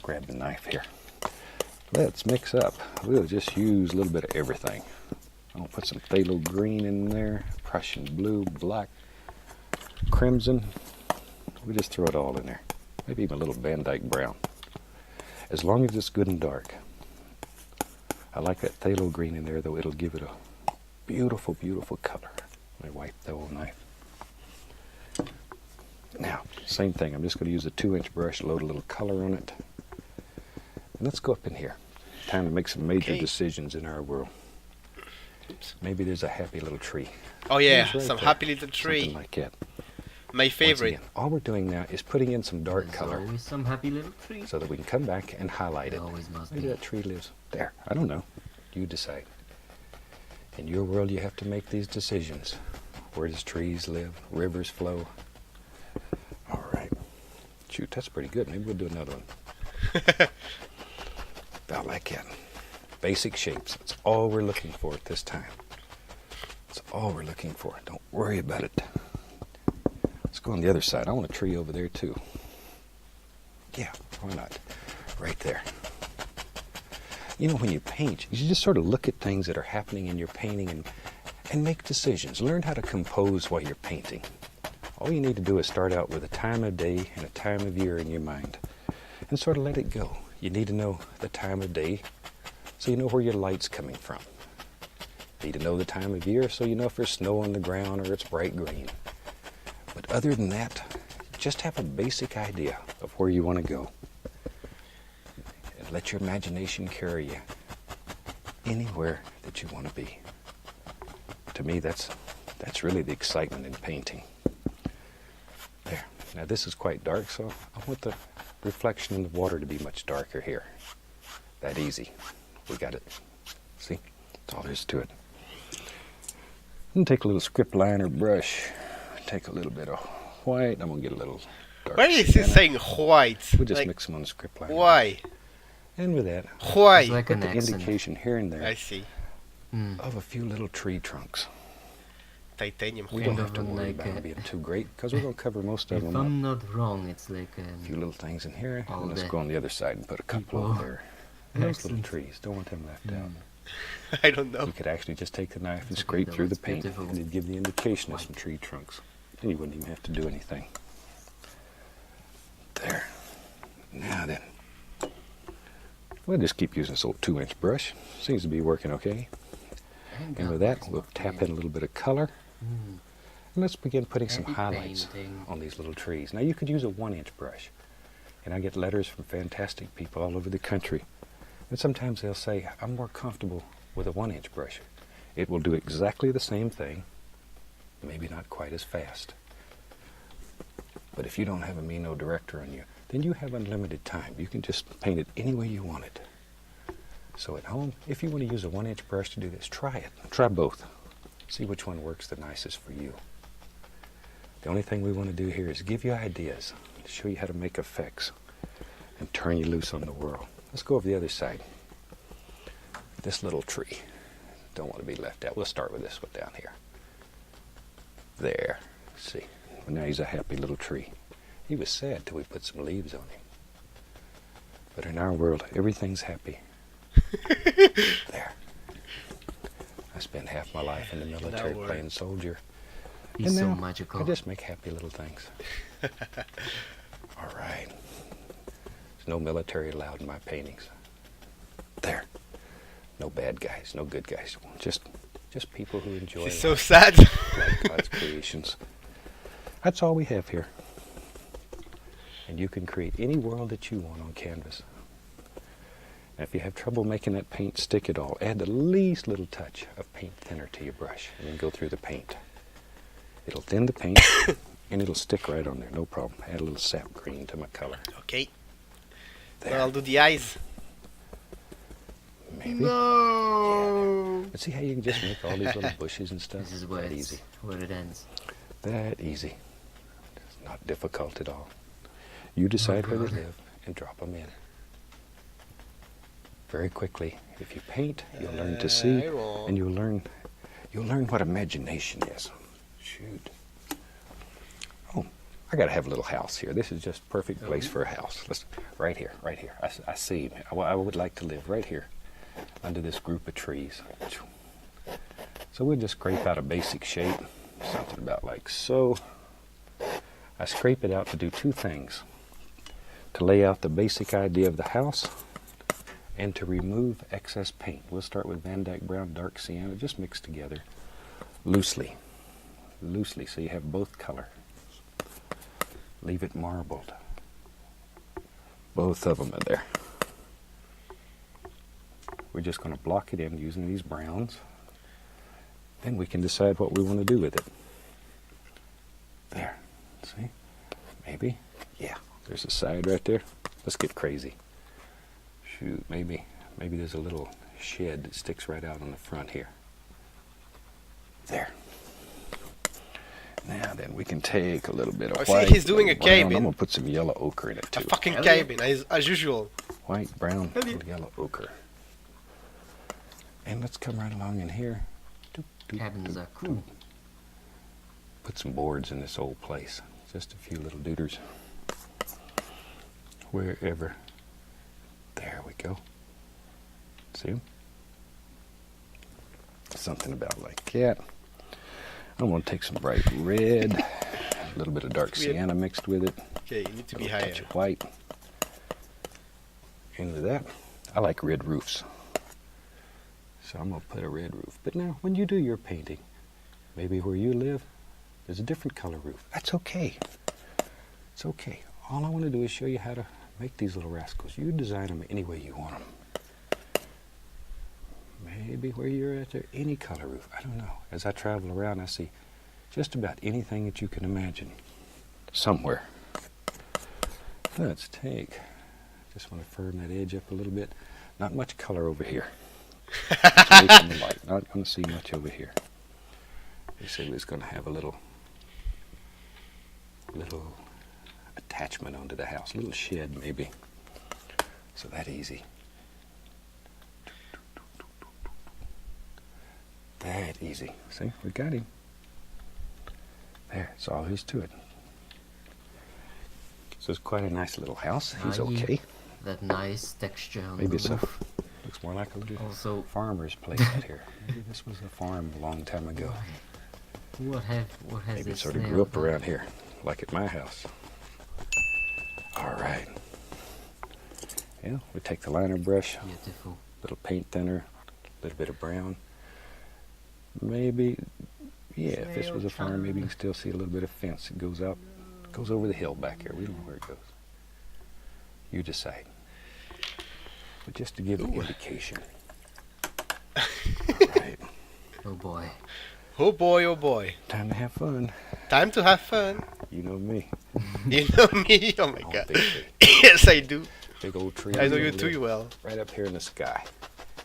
Grab the knife here. Let's mix up. We'll just use a little bit of everything. I'll put some phthalo green in there, Prussian blue, black, crimson. We just throw it all in there. Maybe even a little Van Dyke brown. As long as it's good and dark. I like that phthalo green in there, though. It'll give it a beautiful, beautiful color. Let me wipe the old knife. Now, same thing. I'm just going to use a 2-inch brush, load a little color on it. And let's go up in here. Time to make some major decisions in our world. Maybe there's a happy little tree. Oh yeah, It's right some there. happy little Something tree. like that. My Once favorite. again, all we're doing now is putting in some dark There's color always some happy little tree. so that we can come back and highlight There it. always must Maybe be. that tree lives there. I don't know. You decide. In your world, you have to make these decisions. Where does trees live? Rivers flow? All right. Shoot, that's pretty good. Maybe we'll do another one. About like that. Basic shapes. That's all we're looking for at this time. That's all we're looking for. Don't worry about it. Let's go on the other side. I want a tree over there too. Yeah, why not? Right there. You know, when you paint, you should just sort of look at things that are happening in your painting and make decisions. Learn how to compose while you're painting. All you need to do is start out with a time of day and a time of year in your mind and sort of let it go. You need to know the time of day so you know where your light's coming from. You need to know the time of year so you know if there's snow on the ground or it's bright green. But other than that, just have a basic idea of where you want to go. And let your imagination carry you anywhere that you want to be. To me, that's really the excitement in painting. There. Now this is quite dark, so I want the reflection in the water to be much darker here. That easy. We got it. See? That's all there is to it. And take a little script liner brush. Take a little bit of white. I'm going to get a little dark. Why is he sienna. saying white? We'll just Like, mix them on the script liner. why? And with that, Why? It's like put an the accent. indication here and I there see. of a few little tree trunks. Titanium. We Kind don't of have to worry like about a- it being too great because we're going to cover most of If them up. I'm not wrong, it's like A few little things in here. All And let's the go on the other side and put a couple people. over there. And those little Excellent. trees. Don't want them left out. I don't know. You could actually just take the knife and That's scrape okay, through the that's paint beautiful. and it'd give the indication of some tree trunks. And you wouldn't even have to do anything. There. Now then. We'll just keep using this old 2-inch brush. Seems to be working okay. And with that, we'll tap in a little bit of color. Mm. And let's begin putting some Heavy highlights painting. on these little trees. Now you could use a 1-inch brush. And I get letters from fantastic people all over the country. And sometimes they'll say, I'm more comfortable with a 1-inch brush. It will do exactly the same thing, maybe not quite as fast. But if you don't have a Mino director on you, then you have unlimited time. You can just paint it any way you want it. So at home, if you want to use a 1-inch brush to do this, try it. Try both. See which one works the nicest for you. The only thing we want to do here is give you ideas, show you how to make effects, and turn you loose on the world. Let's go over the other side. This little tree. Don't want to be left out. We'll start with this one down here. There. See. Well, now he's a happy little tree. He was sad till we put some leaves on him. But in our world, everything's happy. There. I spent half my life in the military playing soldier. He's And so now, magical. I just make happy little things. All right. There's no military allowed in my paintings. There. No bad guys, no good guys. Just people who enjoy She's so life, sad. like God's creations. That's all we have here. And you can create any world that you want on canvas. Now, if you have trouble making that paint stick at all, add the least little touch of paint thinner to your brush and then go through the paint. It'll thin the paint and it'll stick right on there, no problem. Add a little sap green to my color. Okay. There. Well, I'll do the eyes. Maybe. No. But see how you can just make all these little bushes and stuff? This is where That it's, easy. where it ends. That easy. It's not difficult at all. You decide where they God. live and drop them in. Very quickly, if you paint, you'll learn to see, I won't. and you'll learn what imagination is. Shoot. Oh, I gotta have a little house here. This is just perfect place for a house. Right here. I see. I would like to live right here, under this group of trees. So we'll just scrape out a basic shape, something about like so. I scrape it out to do two things: to lay out the basic idea of the house, and to remove excess paint. We'll start with Van Dyke Brown Dark Sienna, just mixed together loosely, so you have both color. Leave it marbled. Both of them are there. We're just going to block it in using these browns. Then we can decide what we want to do with it. There. See? Maybe. Yeah. There's a side right there. Let's get crazy. Shoot, maybe there's a little shed that sticks right out on the front here. There. Now then, we can take a little bit of I see white. he's doing a little brown. cabin. I'm gonna put some yellow ochre in it A too. fucking Hell yeah. cabin, as usual. White, brown, little yellow ochre. And let's come right along in here. Doop, doop, Cabins doop, are cool. Put some boards in this old place. Just a few little dooders. Wherever. There we go. See 'em? Something about like that. I'm going to take some bright red, a little bit of dark Weird. sienna mixed with it, Okay, you need to a be little higher. touch of white. Into that. I like red roofs. So I'm going to put a red roof. But now, when you do your painting, maybe where you live, there's a different color roof. That's okay. It's okay. All I want to do is show you how to make these little rascals. You design them any way you want them. Maybe where you're at there, any color roof. I don't know. As I travel around, I see just about anything that you can imagine somewhere. Let's take, just want to firm that edge up a little bit. Not much color over here. It's way from the light. Not going to see much over here. They said we was going to have a little attachment onto the house, a little shed maybe. So that easy. That easy. See, we got him. There, that's all there is to it. So it's quite a nice little house. He's okay. That nice texture on Maybe the it's a, roof. looks more like a little Also, farmer's place out here. Maybe this was a farm a long time ago. what has Maybe it this sort of snail grew up done? around here, like at my house. All right. Yeah, we take the liner brush, Beautiful. little paint thinner, a little bit of brown. Maybe, yeah, if this was a farm, maybe you can still see a little bit of fence. It goes out, goes over the hill back here. We don't know where it goes. You decide. But just to give an indication. All right, Oh boy. Oh boy, oh boy. time to have fun. Time to have fun. You know me. You know me? Oh my Oh, god. big tree. Yes, I do. Big old tree. I know He's you gonna too live well. Right up here in the sky.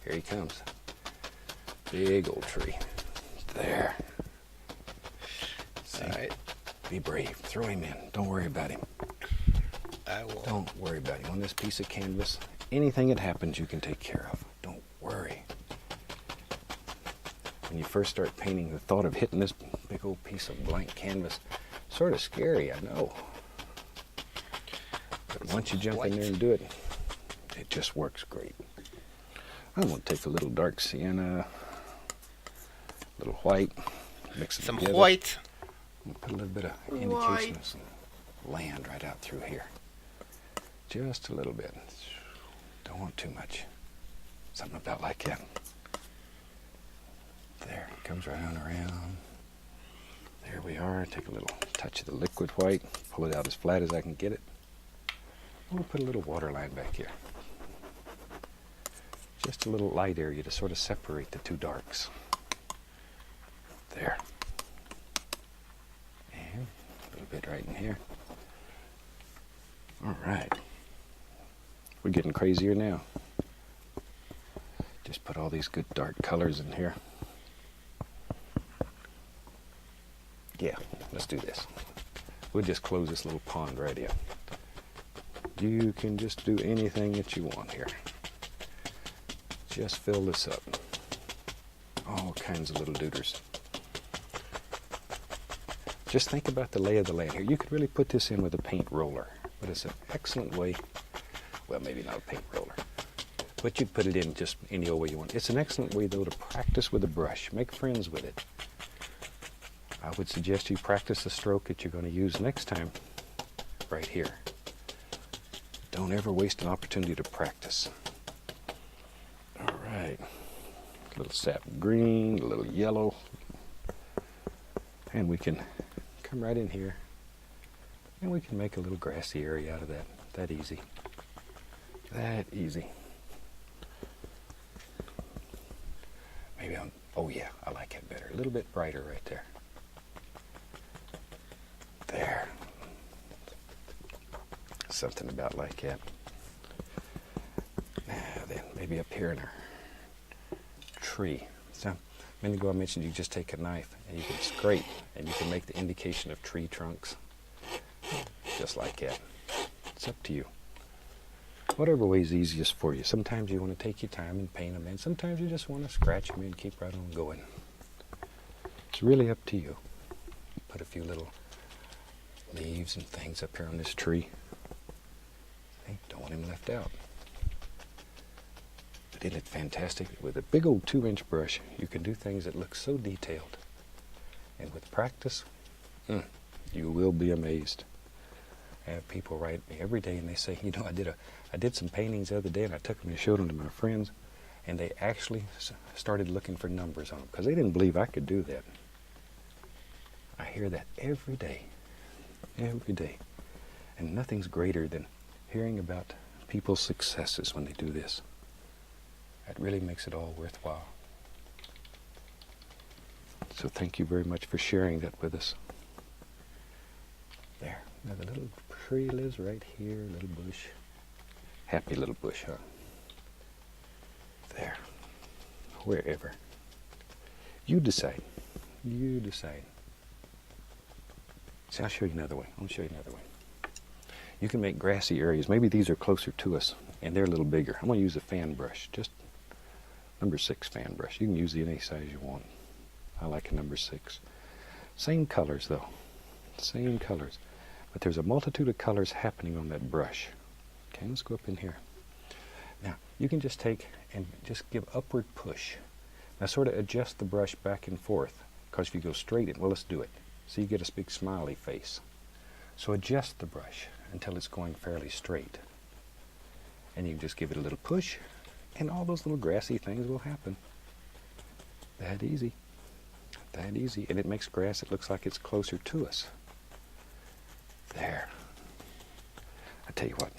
Here he comes. Big old tree. There. See? Alright. Be brave. Throw him in. Don't worry about him. I will. Don't worry about him. On this piece of canvas, anything that happens you can take care of. Don't worry. When you first start painting, the thought of hitting this big old piece of blank canvas, sort of scary, I know. But once you jump in there and do it, it just works great. I'm going to take a little dark sienna, a little white, mix it Some together. white. I'm gonna put a little bit of indication of some land right out through here. Just a little bit. Don't want too much. Something about like that. There, it comes right on around. There we are. Take a little touch of the liquid white, pull it out as flat as I can get it. We'll put a little water line back here. Just a little light area to sort of separate the two darks. There. And a little bit right in here. All right. We're getting crazier now. Just put all these good dark colors in here. Yeah, let's do this. We'll just close this little pond right here. You can just do anything that you want here. Just fill this up. All kinds of little dooders. Just think about the lay of the land here. You could really put this in with a paint roller, but it's an excellent way. Well, maybe not a paint roller, but you'd put it in just any old way you want. It's an excellent way, though, to practice with a brush. Make friends with it. I would suggest you practice the stroke that you're going to use next time right here. Don't ever waste an opportunity to practice. All right. A little sap green, a little yellow. And we can come right in here. And we can make a little grassy area out of that. That easy. That easy. Maybe oh yeah, I like it better. A little bit brighter right there. There. Something about like that. Then maybe up here in our tree. So, a minute ago I mentioned you just take a knife and you can scrape and you can make the indication of tree trunks. Just like that. It's up to you. Whatever way is easiest for you. Sometimes you want to take your time and paint them in. Sometimes you just want to scratch them in and keep right on going. It's really up to you. Put a few little leaves and things up here on this tree. See, don't want him left out. But isn't it fantastic? With a big old 2-inch brush, you can do things that look so detailed. And with practice, you will be amazed. I have people write me every day and they say, you know, I did some paintings the other day and I took them and showed them to my friends and they actually started looking for numbers on them because they didn't believe I could do that. I hear that every day. Every day. And nothing's greater than hearing about people's successes when they do this. That really makes it all worthwhile. So thank you very much for sharing that with us. There. Now the little tree lives right here, little bush. Happy little bush, huh? There. Wherever. You decide. You decide. See, I'll show you another way. I'll show you another way. You can make grassy areas. Maybe these are closer to us, and they're a little bigger. I'm going to use a fan brush, just number 6 fan brush. You can use any size you want. I like a number 6. Same colors, though. Same colors. But there's a multitude of colors happening on that brush. Okay, let's go up in here. Now, you can just take and just give upward push. Now, sort of adjust the brush back and forth, because if you go straight, well, let's do it. So you get a big smiley face. So adjust the brush until it's going fairly straight. And you can just give it a little push, and all those little grassy things will happen. That easy. That easy. And it makes grass that looks like it's closer to us. There. I tell you what.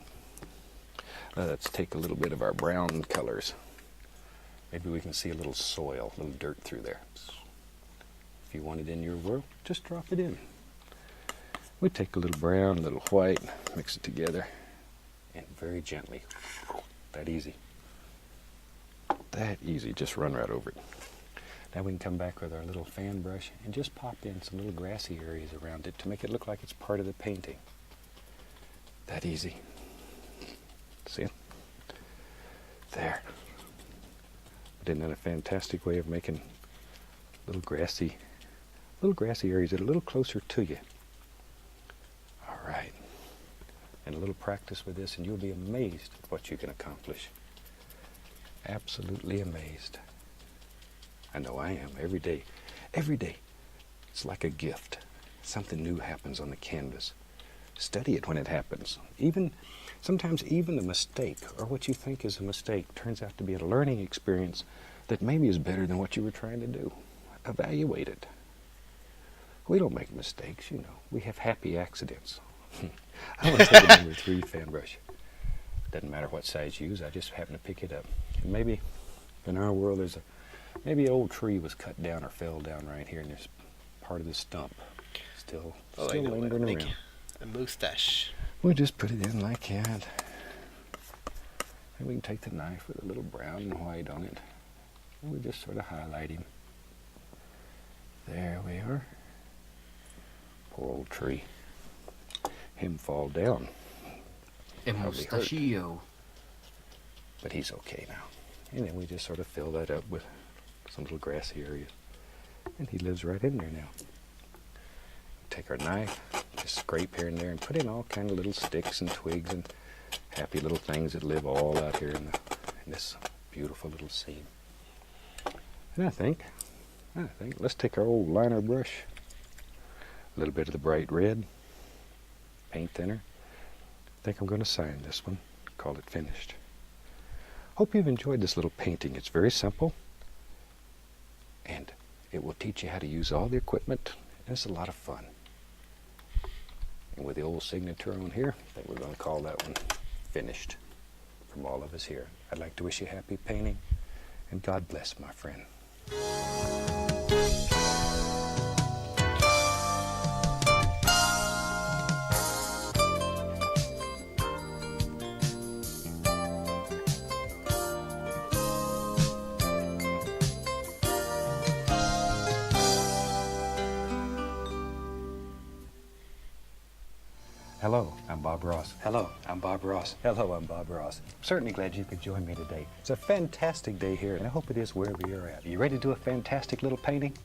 Let's take a little bit of our brown colors. Maybe we can see a little soil, a little dirt through there. If you want it in your world, just drop it in. We take a little brown, a little white, mix it together, and very gently, that easy. That easy, just run right over it. Now we can come back with our little fan brush and just pop in some little grassy areas around it to make it look like it's part of the painting. That easy. See it? There. But isn't that a fantastic way of making little grassy areas that are a little closer to you? All right. And a little practice with this and you'll be amazed at what you can accomplish. Absolutely amazed. I know I am every day. Every day. It's like a gift. Something new happens on the canvas. Study it when it happens. Sometimes even a mistake or what you think is a mistake turns out to be a learning experience that maybe is better than what you were trying to do. Evaluate it. We don't make mistakes, you know. We have happy accidents. I want to take a number 3 fan brush. Doesn't matter what size you use, I just happen to pick it up. And maybe in our world maybe an old tree was cut down or fell down right here and there's part of the stump still lingering around. A mustache. We'll just put it in like that. And we can take the knife with a little brown and white on it. And we just sort of highlight him. There we are. Poor old tree. Him fall down. A Probably hurt. mustachio. But he's okay now. And then we just sort of fill that up with some little grassy areas. And he lives right in there now. Take our knife, just scrape here and there, and put in all kind of little sticks and twigs and happy little things that live all out here in this beautiful little scene. And I think, let's take our old liner brush, a little bit of the bright red, paint thinner. I think I'm going to sign this one, call it finished. Hope you've enjoyed this little painting. It's very simple, and it will teach you how to use all the equipment, and it's a lot of fun. And with the old signature on here, I think we're going to call that one finished from all of us here. I'd like to wish you happy painting, and God bless, my friend. Hello, I'm Bob Ross. Hello, I'm Bob Ross. Hello, I'm Bob Ross. Certainly glad you could join me today. It's a fantastic day here, and I hope it is wherever you're at. Are you ready to do a fantastic little painting?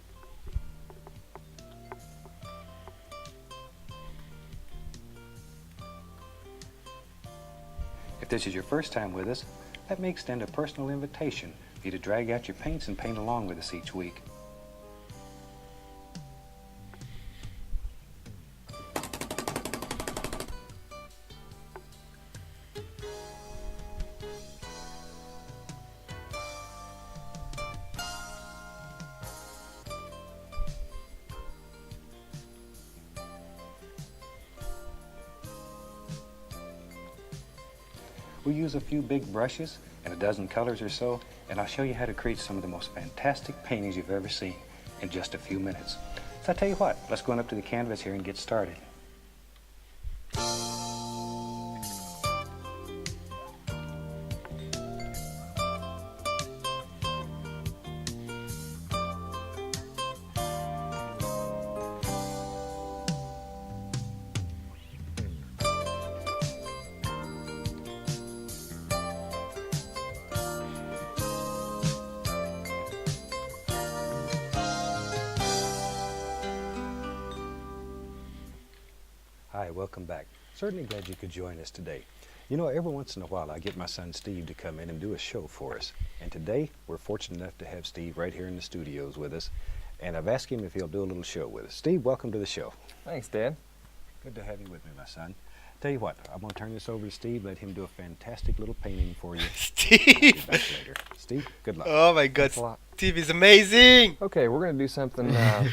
If this is your first time with us, let me extend a personal invitation for you to drag out your paints and paint along with us each week. We use a few big brushes and a dozen colors or so, and I'll show you how to create some of the most fantastic paintings you've ever seen in just a few minutes. So I tell you what, let's go on up to the canvas here and get started. Hi, welcome back. Certainly glad you could join us today. You know, every once in a while I get my son Steve to come in and do a show for us. And today we're fortunate enough to have Steve right here in the studios with us. And I've asked him if he'll do a little show with us. Steve, welcome to the show. Thanks, Dan. Good to have you with me, my son. Tell you what, I'm going to turn this over to Steve, let him do a fantastic little painting for you. I'll be Steve! back later. Steve, good luck. Oh my god, Thanks a lot. Steve is amazing! Okay, we're going to do something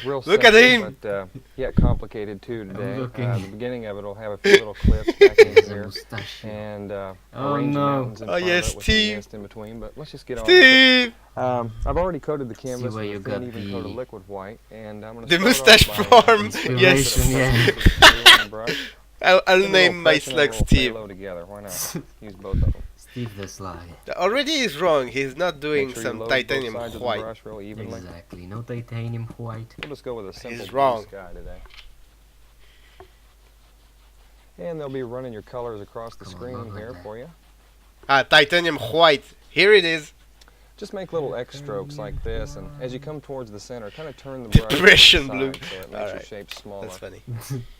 real Look simple, at him! but yet complicated too today. looking. The beginning of it will have a few little clips back in There's a here, mustachio. and Oh, arrange the no. mountains in Oh, front yes, of it with some Steve. mist in between. But let's just get on with it. Steve! I've already coated the canvas where with you a thin, got even coat of the- liquid white, and I'm going The to mustache form! Yes! Inspiration, yeah. I'll name my slug Steve. Together. Why not? Use both of them. Steve the Slug. Already is wrong, he's not doing Make sure you some load titanium both sides of the white. brush real evenly. Exactly. No titanium white. We'll just go with a simple He's blue wrong. sky today. And they'll be running your colors across the Come on, screen look like here that. for you. Ah, titanium white. Here it is. Just make little X strokes like this, and as you come towards the center, kind of turn the brush to the Depression side blue. so it makes your Alright. shape smaller. That's funny.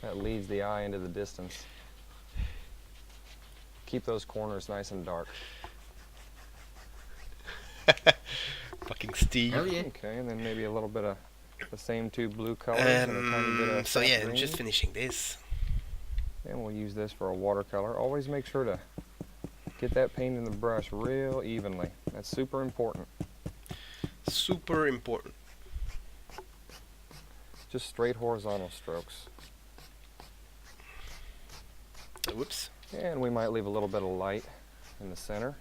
That leads the eye into the distance. Keep those corners nice and dark. Fucking Steve. Hell yeah. Okay, and then maybe a little bit of the same two blue colors and a tiny bit of So sap yeah, I'm green. just finishing this. And we'll use this for a watercolor. Always make sure to get that paint in the brush real evenly. That's super important. Super important. Just straight horizontal strokes. Whoops. And we might leave a little bit of light in the center.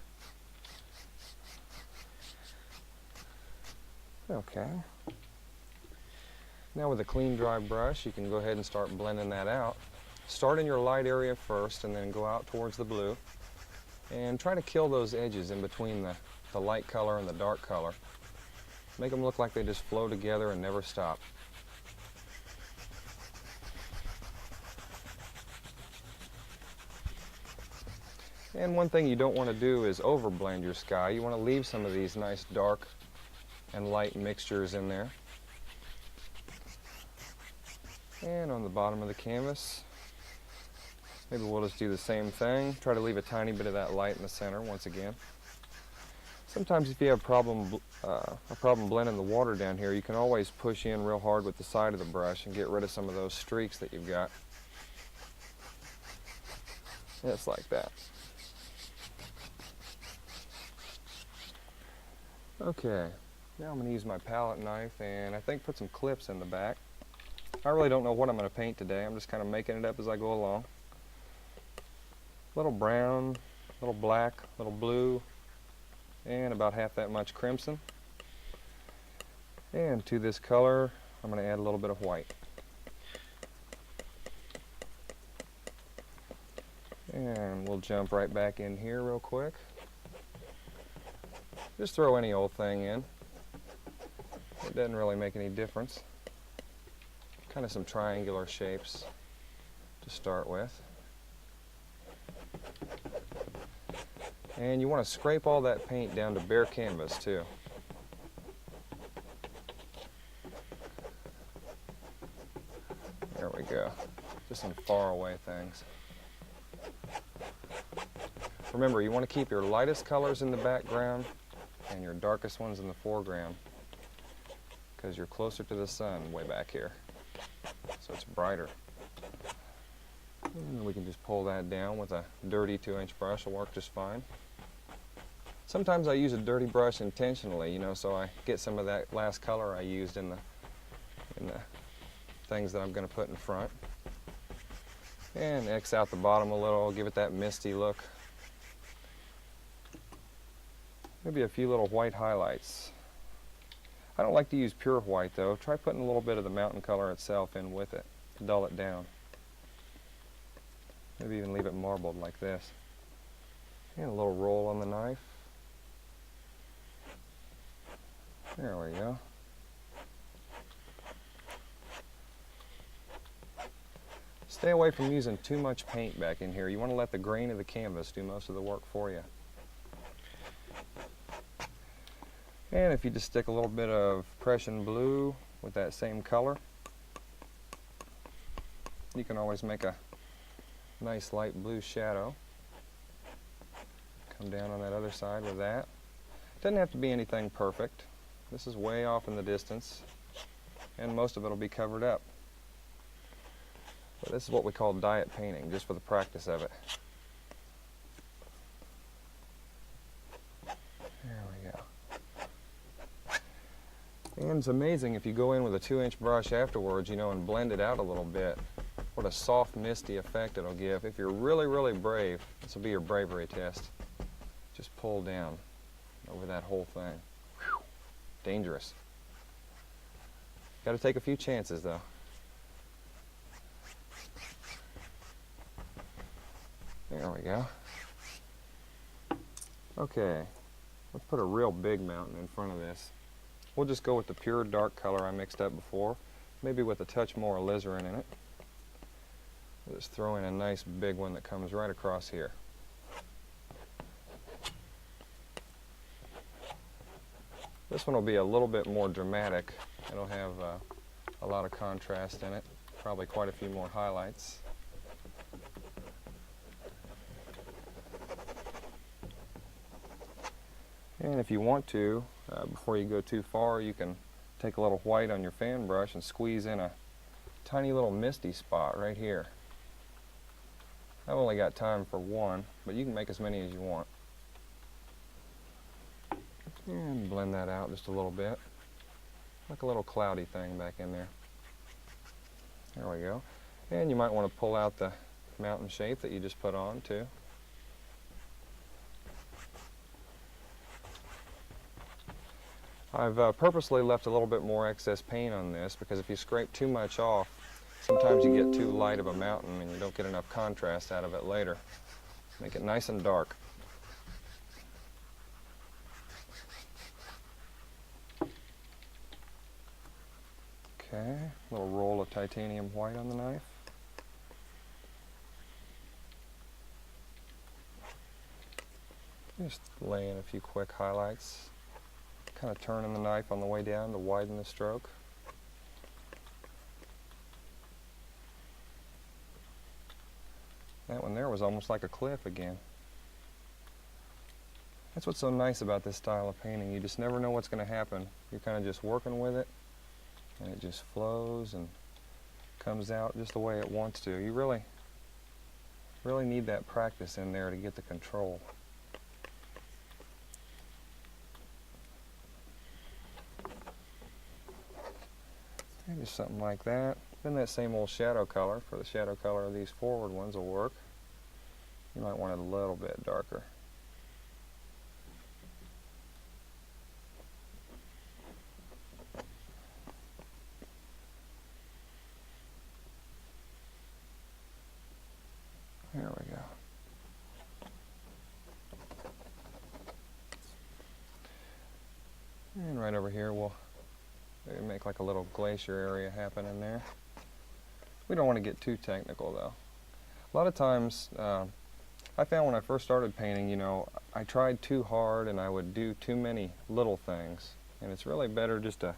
Okay. Now with a clean dry brush, you can go ahead and start blending that out. Start in your light area first and then go out towards the blue. And try to kill those edges in between the light color and the dark color. Make them look like they just flow together and never stop. And one thing you don't want to do is overblend your sky. You want to leave some of these nice dark and light mixtures in there. And on the bottom of the canvas, maybe we'll just do the same thing. Try to leave a tiny bit of that light in the center once again. Sometimes if you have a problem blending the water down here, you can always push in real hard with the side of the brush and get rid of some of those streaks that you've got. Just like that. Okay, now I'm going to use my palette knife and I think put some clips in the back. I really don't know what I'm going to paint today. I'm just kind of making it up as I go along. Little brown, little black, little blue, and about half that much crimson. And to this color, I'm going to add a little bit of white. And we'll jump right back in here real quick. Just throw any old thing in. It doesn't really make any difference. Kind of some triangular shapes to start with. And you want to scrape all that paint down to bare canvas too. There we go. Just some far away things. Remember, you want to keep your lightest colors in the background and your darkest ones in the foreground, because you're closer to the sun way back here, so it's brighter. And we can just pull that down with a dirty 2-inch brush. It'll work just fine. Sometimes I use a dirty brush intentionally, so I get some of that last color I used in the things that I'm going to put in front. And X out the bottom a little, give it that misty look. Maybe a few little white highlights. I don't like to use pure white though. Try putting a little bit of the mountain color itself in with it to dull it down. Maybe even leave it marbled like this. And a little roll on the knife. There we go. Stay away from using too much paint back in here. You want to let the grain of the canvas do most of the work for you. And if you just stick a little bit of Prussian blue with that same color, you can always make a nice light blue shadow. Come down on that other side with that. Doesn't have to be anything perfect. This is way off in the distance, and most of it will be covered up. But this is what we call diet painting, just for the practice of it. There we go. And it's amazing if you go in with a 2-inch brush afterwards, you know, and blend it out a little bit, what a soft, misty effect it'll give. If you're really, really brave, this will be your bravery test. Just pull down over that whole thing. Whew. Dangerous. Got to take a few chances, though. There we go. Okay, let's put a real big mountain in front of this. We'll just go with the pure dark color I mixed up before, maybe with a touch more alizarin in it. We'll just throw in a nice big one that comes right across here. This one will be a little bit more dramatic. It'll have a lot of contrast in it, probably quite a few more highlights. And if you want to, before you go too far, you can take a little white on your fan brush and squeeze in a tiny little misty spot right here. I've only got time for one, but you can make as many as you want. And blend that out just a little bit, like a little cloudy thing back in there. There we go. And you might want to pull out the mountain shape that you just put on too. I've purposely left a little bit more excess paint on this because if you scrape too much off, sometimes you get too light of a mountain and you don't get enough contrast out of it later. Make it nice and dark. Okay, a little roll of titanium white on the knife. Just lay in a few quick highlights. Kind of turning the knife on the way down to widen the stroke. That one there was almost like a cliff again. That's what's so nice about this style of painting. You just never know what's going to happen. You're kind of just working with it, and it just flows and comes out just the way it wants to. You really need that practice in there to get the control. Maybe something like that. Then that same old shadow color, for the shadow color of these forward ones will work. You might want it a little bit darker. There we go. And right over here we'll make like a little glacier area happen in there. We don't want to get too technical though. A lot of times, I found when I first started painting, you know, I tried too hard and I would do too many little things. And it's really better just to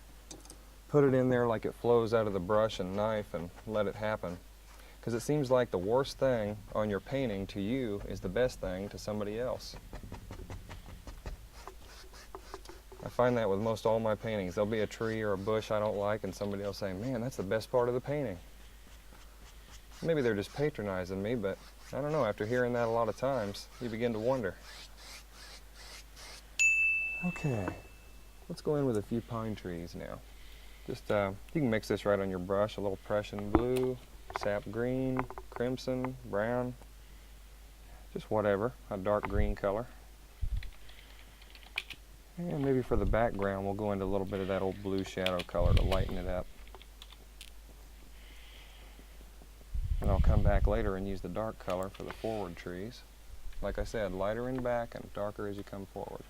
put it in there like it flows out of the brush and knife and let it happen. Because it seems like the worst thing on your painting to you is the best thing to somebody else. I find that with most all my paintings. There'll be a tree or a bush I don't like and somebody will say, man, that's the best part of the painting. Maybe they're just patronizing me, but I don't know, after hearing that a lot of times, you begin to wonder. Okay, let's go in with a few pine trees now. Just, you can mix this right on your brush, a little Prussian blue, sap green, crimson, brown, just whatever, a dark green color. And maybe for the background, we'll go into a little bit of that old blue shadow color to lighten it up. And I'll come back later and use the dark color for the forward trees. Like I said, lighter in back and darker as you come forward.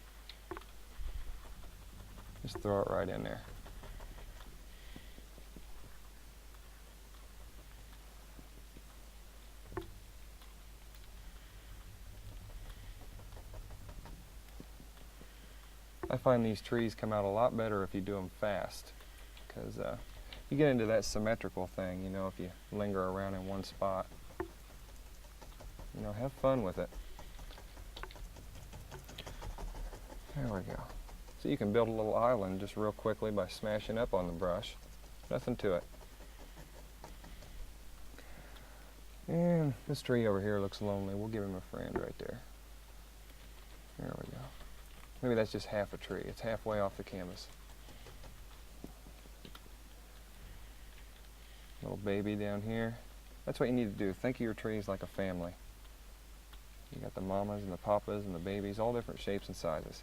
Just throw it right in there. I find these trees come out a lot better if you do them fast, because you get into that symmetrical thing, you know, if you linger around in one spot. You know, have fun with it. There we go. So you can build a little island just real quickly by smashing up on the brush. Nothing to it. And this tree over here looks lonely. We'll give him a friend right there. There we go. Maybe that's just half a tree. It's halfway off the canvas. Little baby down here. That's what you need to do. Think of your trees like a family. You got the mamas and the papas and the babies, all different shapes and sizes.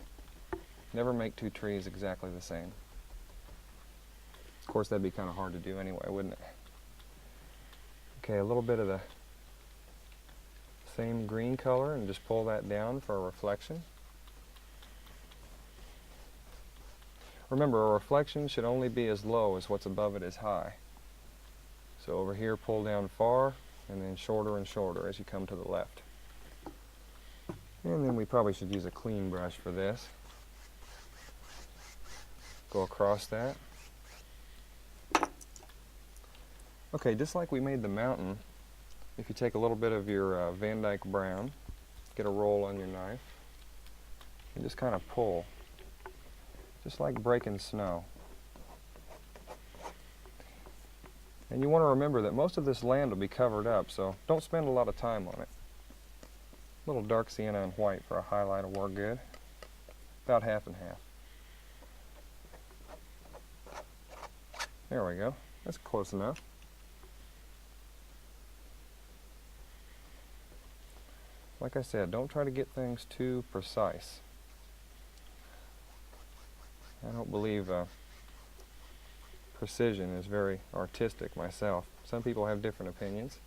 Never make two trees exactly the same. Of course, that'd be kind of hard to do anyway, wouldn't it? Okay, a little bit of the same green color and just pull that down for a reflection. Remember, a reflection should only be as low as what's above it is high. So over here, pull down far, and then shorter and shorter as you come to the left. And then we probably should use a clean brush for this. Go across that. Okay, just like we made the mountain, if you take a little bit of your Van Dyke brown, get a roll on your knife, and just kind of pull, just like breaking snow. And you want to remember that most of this land will be covered up, so don't spend a lot of time on it. A little dark sienna and white for a highlight will work good. About half and half. There we go. That's close enough. Like I said, don't try to get things too precise. I don't believe precision is very artistic myself. Some people have different opinions.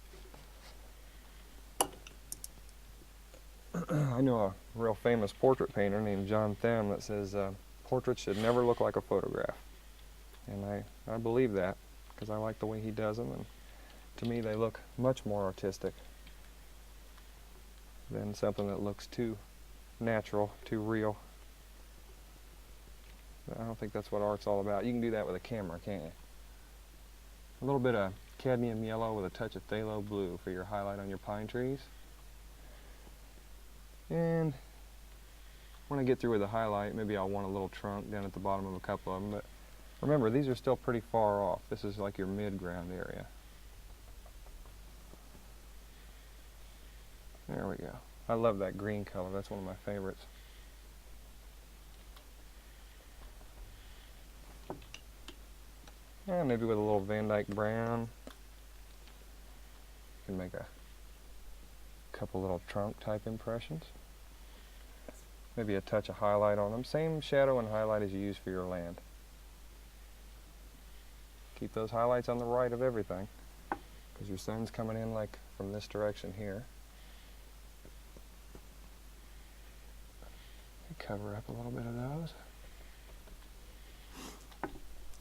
I know a real famous portrait painter named John Them that says portraits should never look like a photograph. And I believe that because I like the way he does them, and to me they look much more artistic than something that looks too natural, too real. But I don't think that's what art's all about. You can do that with a camera, can't you? A little bit of cadmium yellow with a touch of phthalo blue for your highlight on your pine trees. And when I get through with the highlight, maybe I'll want a little trunk down at the bottom of a couple of them. But remember, these are still pretty far off. This is like your mid-ground area. There we go. I love that green color. That's one of my favorites. And maybe with a little Van Dyke brown, you can make a couple little trunk type impressions. Maybe a touch of highlight on them. Same shadow and highlight as you use for your land. Keep those highlights on the right of everything, because your sun's coming in like from this direction here. Cover up a little bit of those.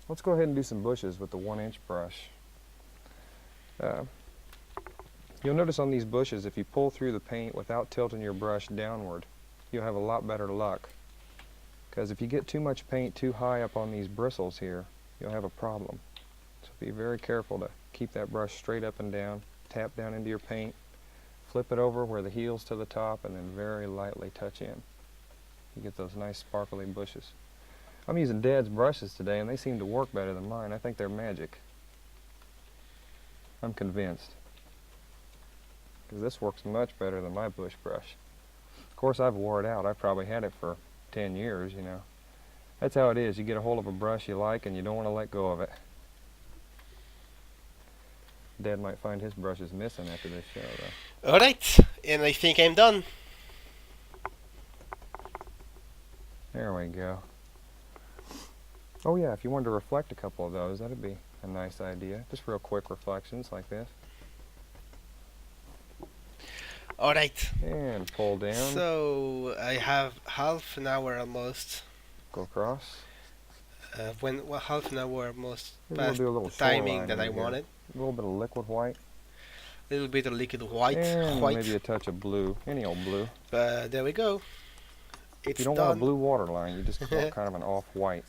Let's go ahead and do some bushes with the 1-inch brush. You'll notice on these bushes, if you pull through the paint without tilting your brush downward, you'll have a lot better luck. Because if you get too much paint too high up on these bristles here, you'll have a problem. So be very careful to keep that brush straight up and down, tap down into your paint, flip it over where the heel's to the top, and then very lightly touch in. You get those nice sparkly bushes. I'm using Dad's brushes today, and they seem to work better than mine. I think they're magic. I'm convinced. Because this works much better than my bush brush. Of course, I've wore it out. I've probably had it for 10 years, you know. That's how it is. You get a hold of a brush you like, and you don't want to let go of it. Dad might find his brushes missing after this show, though. Alright, and I think I'm done. There we go. Oh yeah, if you wanted to reflect a couple of those, that'd be a nice idea. Just real quick reflections like this. Alright, And pull down, so I have half an hour almost. go across. Half an hour almost Maybe we'll past do a little the timing shoreline that I in here. wanted. A little bit of liquid white. A little bit of liquid white. And maybe a touch of blue. Any old blue. But there we go. It's You don't done. want a blue waterline, you just want kind of an off-white.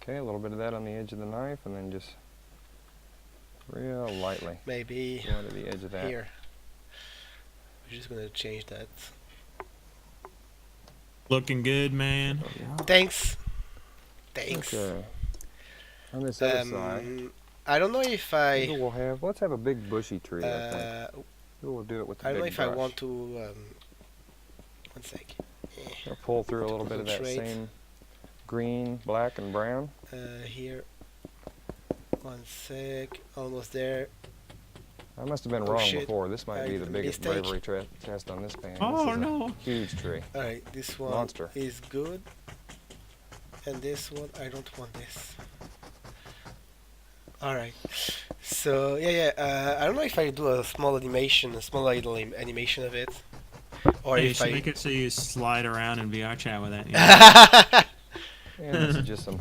Okay, a little bit of that on the edge of the knife, and then just real lightly Maybe go to the edge of that. here. We're just gonna change that. Looking good, man. Thanks. Thanks. Okay. On this other side, I don't know if Maybe we'll have. Let's have a big bushy tree. I think. uh, Maybe we'll do it with the I don't know big if brush. I want to. One sec. Gonna pull through a little bit of that Concentrate. same green, black, and brown. Here. One sec. Almost there. I must have been Oh, wrong shit. before. This might I be the did a biggest mistake. bravery test on this pan. Oh, this is no. a huge tree. All right. This one Monster. is good. And this one, I don't want this. All right. So yeah. I don't know if I do a small animation, a small little animation of it, or Hey, you if should I. make it so you slide around in VR chat with it. You know? And this is just some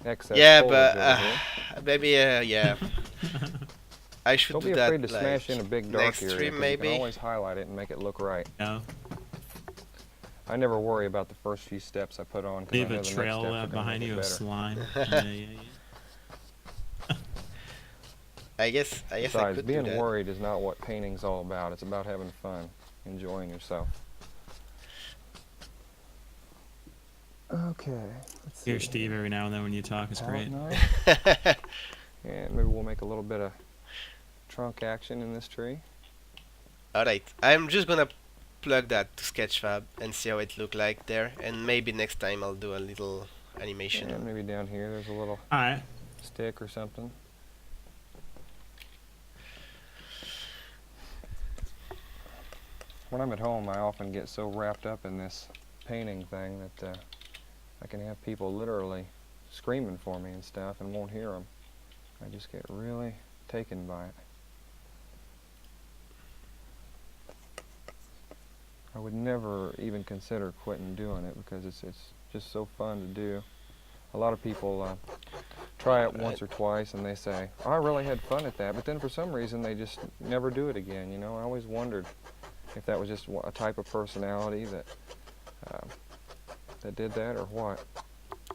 excess Yeah, foliage but over here. maybe yeah. I should Don't do be that afraid to like smash in a big dark next area. stream, 'cause maybe. You can always highlight it and make it look right. No. I never worry about the first few steps I put on. 'Cause I Leave know a the next trail steps are gonna behind make you it of better. slime. Yeah. I guess I Besides, could being do that. worried is not what painting's all about. It's about having fun, enjoying yourself. Okay. Let's Hear see. Steve every now and then when you talk. It's great. Nice. And maybe we'll make a little bit of trunk action in this tree. All right. I'm just gonna plug that to Sketchfab and see how it look like there, and maybe next time I'll do a little animation. And maybe down here there's a little All right. stick or something. When I'm at home, I often get so wrapped up in this painting thing that I can have people literally screaming for me and stuff and won't hear them. I just get really taken by it. I would never even consider quitting doing it because it's just so fun to do. A lot of people try it once or twice and they say, oh, I really had fun at that, but then for some reason they just never do it again. You know, I always wondered if that was just a type of personality that that did that or what.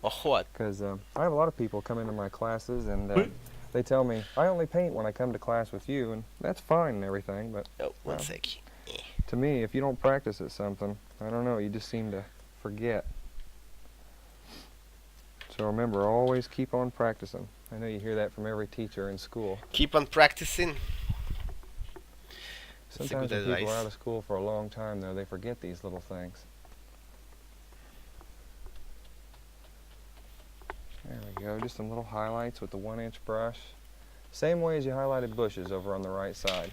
Or what? Because I have a lot of people come into my classes and they tell me, I only paint when I come to class with you, and that's fine and everything, but Oh, one Well, sec. to me, if you don't practice at something, I don't know, you just seem to forget. So remember, always keep on practicing. I know you hear that from every teacher in school. Keep on practicing. That's a Sometimes good when people are advice. out of school for a long time, though, they forget these little things. There we go, just some little highlights with the 1-inch brush. Same way as you highlighted bushes over on the right side.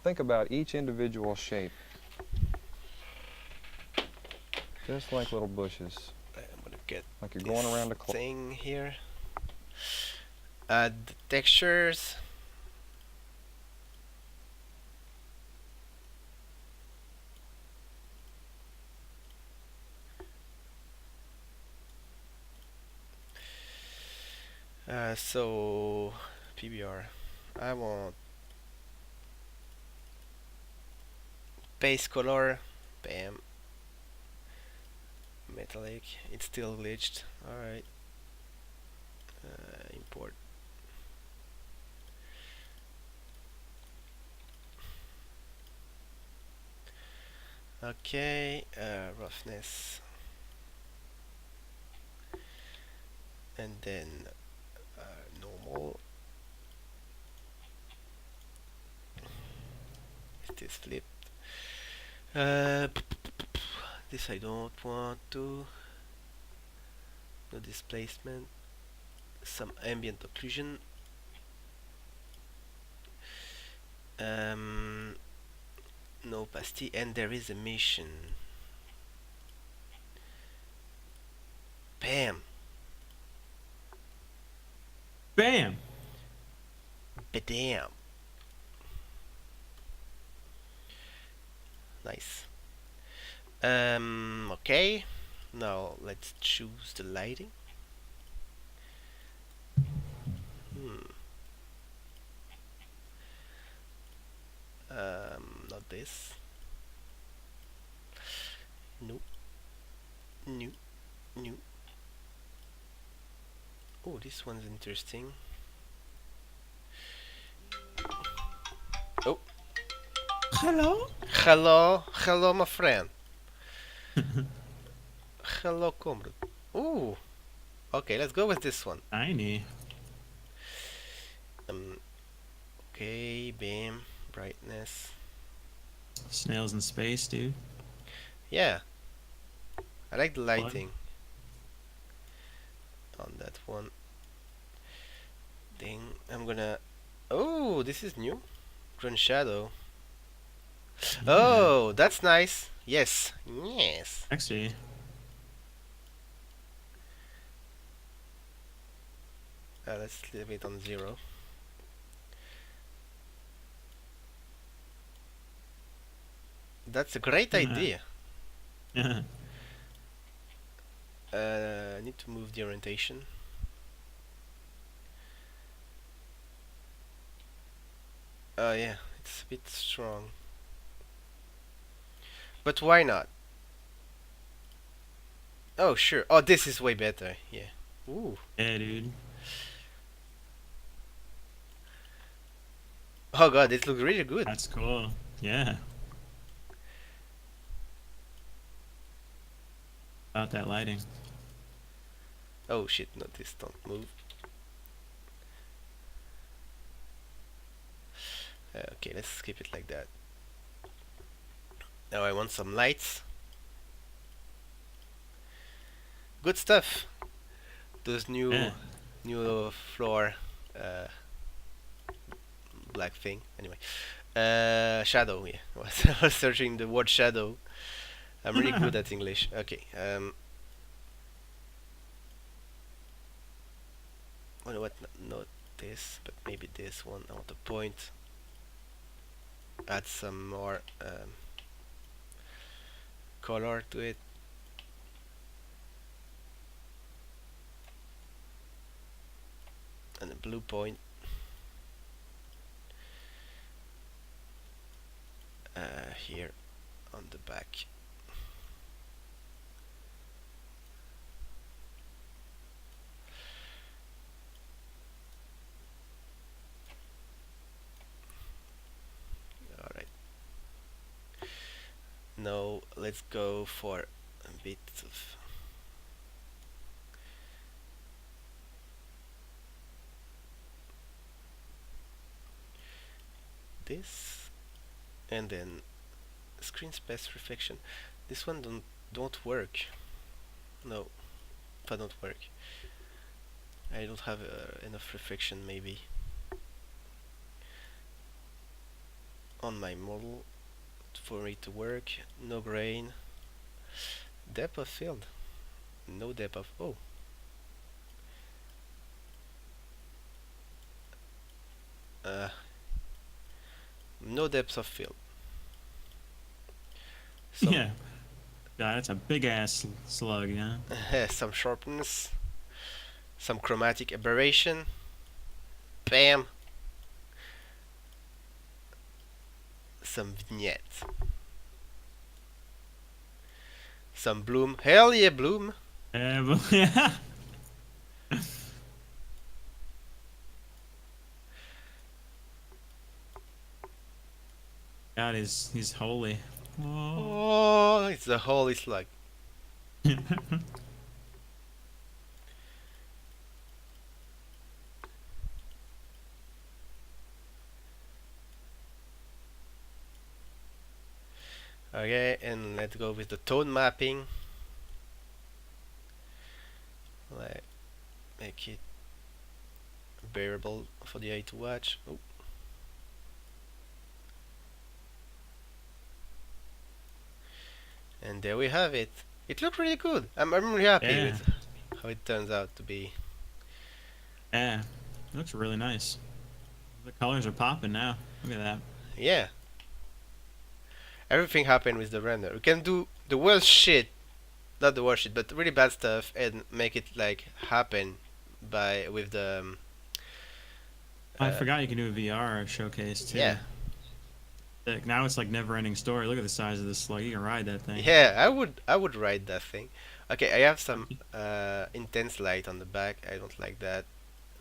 Think about each individual shape. Just like little bushes. I'm gonna get Like you're going around a this clock. thing here. The textures. So PBR. I want base color. Bam. Metallic. It's still glitched. Alright. Import. Okay. Roughness. And then normal. It is flipped. This I don't want to. No displacement. Some ambient occlusion. No opacity, and there is a mission. Bam! Bam. Badam! Nice. Okay. Now let's choose the lighting. Not this. Nope. New. New. Oh, this one's interesting. Oh. Hello. Hello. Hello, my friend. Hello, comrade. Ooh. Okay, let's go with this one. Tiny. Um, okay, beam, brightness. Snails in space, dude. Yeah, I like the Fun. lighting on that one. Thing. I'm gonna. Oh, this is new. Ground shadow. Yeah. Oh, that's nice. Yes, yes. Actually, Let's leave it on 0. That's a great idea. yeah. I need to move the orientation. Yeah, it's a bit strong. But why not? Oh, sure. Oh, this is way better. Yeah. Ooh. Yeah, dude. Oh god, it looks really good. That's cool. Yeah. About that lighting. Oh shit, no, this don't move. Okay, let's keep it like that. Now I want some lights. Good stuff. Those Yeah. new floor uh, black thing. Anyway, shadow. Yeah, I was searching the word shadow. I'm really good at English. Okay. What? Not this, but maybe this one. I want to point. Add some more color to it. And a blue point. Here on the back. Alright. Now let's go for a bit of this, and then screen space reflection. This one don't work. No, that don't work. I don't have enough reflection maybe on my model for it to work. No grain. Depth of field. No depth of uh, no depth of field. Some Yeah. God, that's a big ass slug, you know? some sharpness, some chromatic aberration. Bam. Some vignette. Some bloom. Hell yeah, bloom. Yeah. God, he's holy. Oh. Oh, it's the holy slug. Okay, and let's go with the tone mapping. Like, make it bearable for the eye to watch. Oh. And there we have it. It looked really good. I'm really happy Yeah. with how it turns out to be. Yeah. It looks really nice. The colors are popping now. Look at that. Yeah. Everything happened with the render. We can do the worst shit, not the worst shit, but really bad stuff, and make it like happen by with the. I forgot you can do a VR showcase too. Yeah. Like, now it's like never-ending story. Look at the size of this slug. You can ride that thing. Yeah, I would ride that thing. Okay, I have some intense light on the back. I don't like that.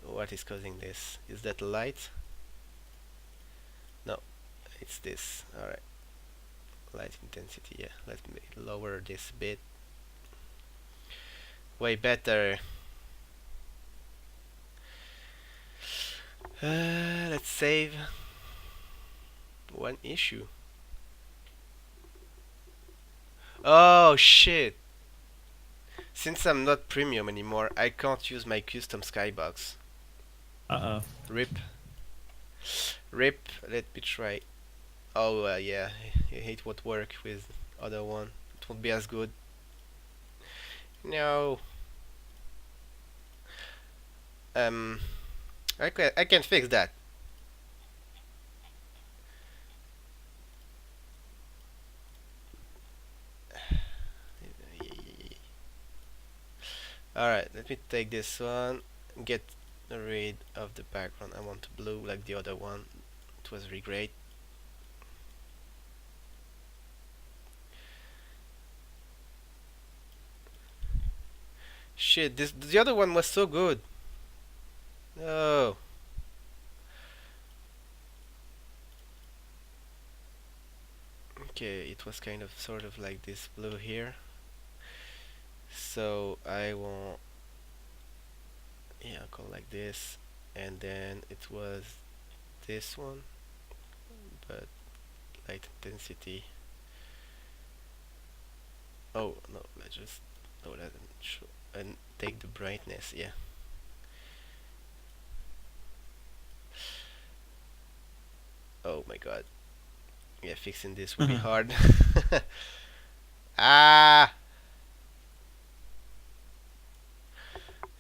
What is causing this? Is that light? No, it's this. Alright. Light intensity, yeah. Let me lower this a bit. Way better. Let's save. One issue. Oh shit! Since I'm not premium anymore, I can't use my custom skybox. Uh Rip. Rip. Let me try. Oh yeah, it won't work with other one. It won't be as good. No. Um, I can fix that. Alright, let me take this one. Get rid of the background. I want blue like the other one. It was really great. Shit, the other one was so good. No. Okay, it was kind of sort of like this blue here. So I want, yeah, go like this, and then it was this one, but light intensity. Oh no, let's just, no, that doesn't show, and take the brightness. Yeah. Oh my god. Yeah, fixing this will be hard. Ah.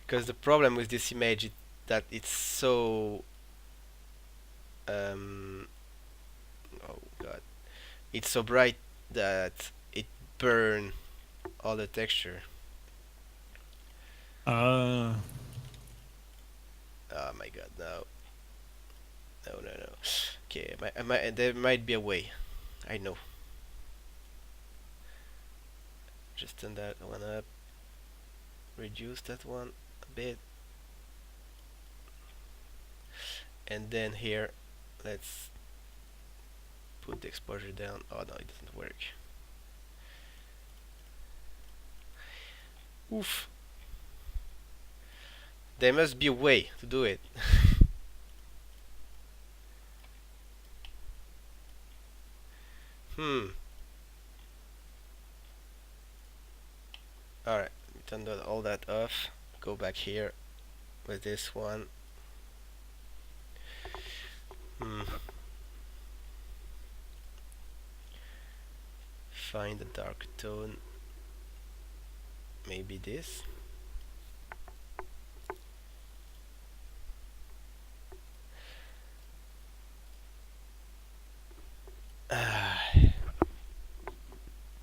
Because the problem with this image is that it's so oh god, it's so bright that it burn all the texture. uh. Oh my god, no, no. Okay, there might be a way. I know. Just turn that one up. Reduce that one a bit. And then here, let's put the exposure down. Oh no, it doesn't work. Oof. There must be a way to do it. Hmm. Alright, turn all that off. Go back here with this one. Hmm. Find a dark tone. Maybe this.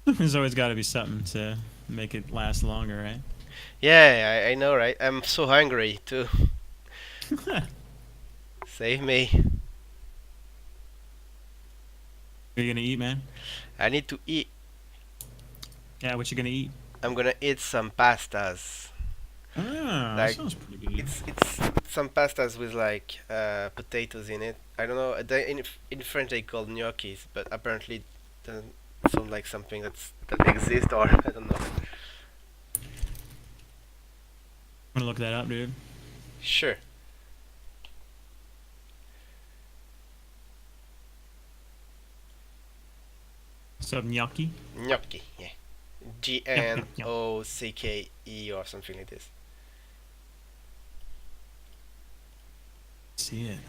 There's always got to be something to make it last longer, right? Yeah, I know, right? I'm so hungry too. Save me. Are you gonna eat, man? I need to eat. Yeah, what you gonna eat? I'm gonna eat some pastas. Ah, that Like, sounds pretty good. it's some pastas with like potatoes in it. I don't know. In French they call gnocchis, but apparently it doesn't sound like something that exists, or I don't know. I'm gonna look that up, dude. Sure. What's up, gnocchi? Gnocchi, yeah. GNOCKE or something like this. See it.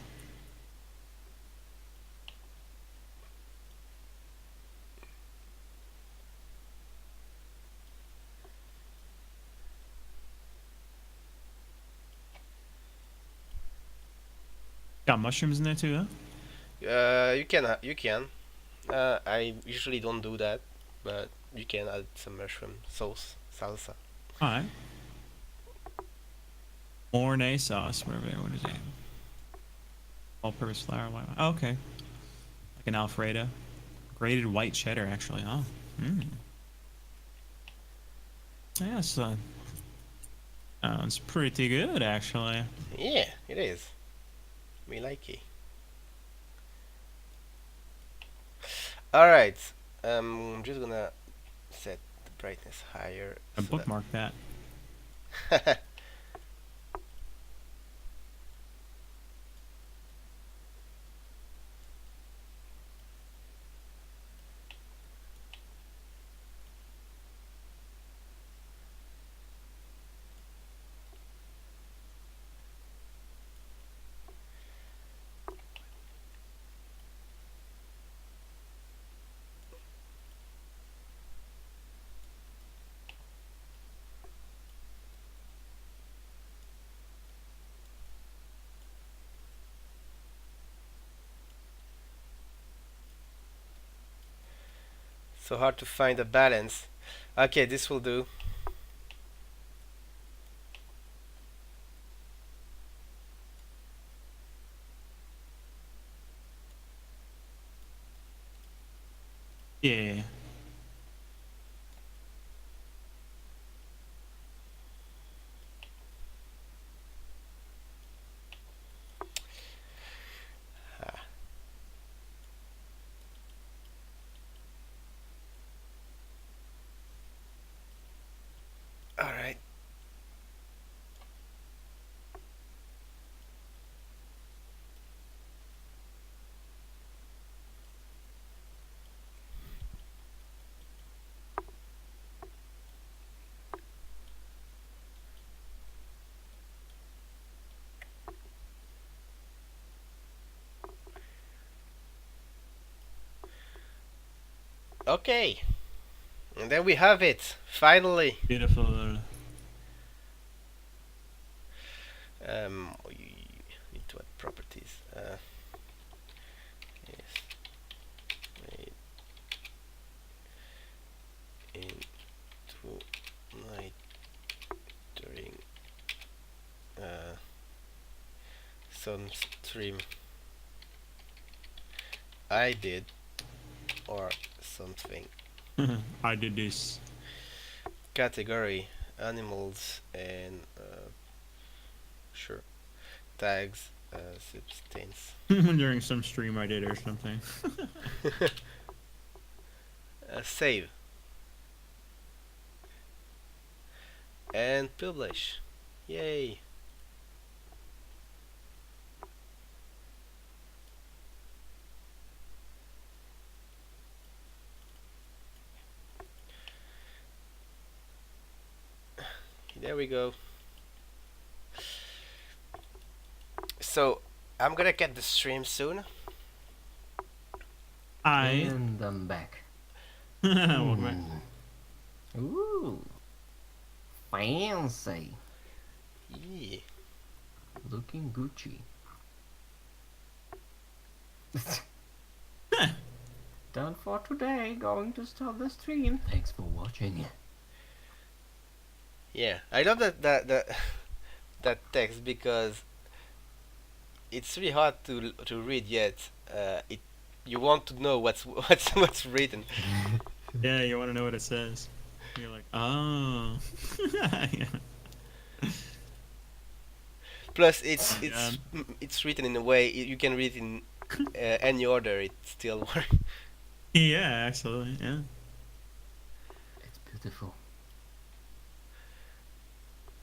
Got mushrooms in there too, huh? You can. You can. I usually don't do that, but you can add some mushroom sauce, salsa. All right. Mornay sauce, whatever. What is it? All-purpose flour. Oh, okay. Like an Alfredo. Grated white cheddar, actually. Oh. Mm. Yeah, so sounds pretty good, actually. Yeah, it is. Me like it. Alright. I'm just gonna set the brightness higher. I bookmark that. So hard to find a balance. Okay, this will do. Yeah. All right. Okay. And there we have it. Finally. Beautiful. You need to add properties. Yes. Made into night during some stream I did or something. I did this. Category animals and sure tags substance. During some stream I did or something. Save and publish. Yay! There we go. So I'm gonna get the stream soon. And I'm back. Welcome back. Ooh. Fancy. Yeah. Looking Gucci. Done for today. Going to stop the stream. Thanks for watching. Yeah, I love that text because it's really hard to read yet. It you want to know what's written. Yeah, you want to know what it says. You're like, oh. Yeah. Plus, Yeah. it's written in a way you can read in any order. It still works. Yeah, absolutely. Yeah. It's beautiful.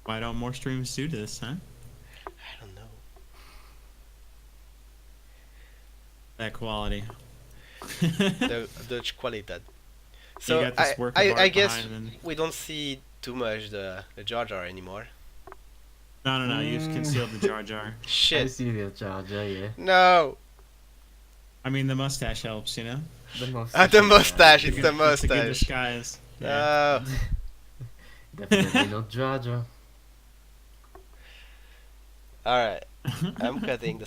Why don't more streams do this, huh? I don't know. That quality. The Dutch qualidad. So got this work of I art guess behind and- we don't see too much the Jar Jar anymore. No, you just concealed the Jar Jar. I Shit. see the charger, yeah. No. I mean, the mustache helps, you know? The mustache. The mustache. It's It's the a good mustache. disguise. Yeah. No. Definitely not Jar Jar. All right. I'm cutting the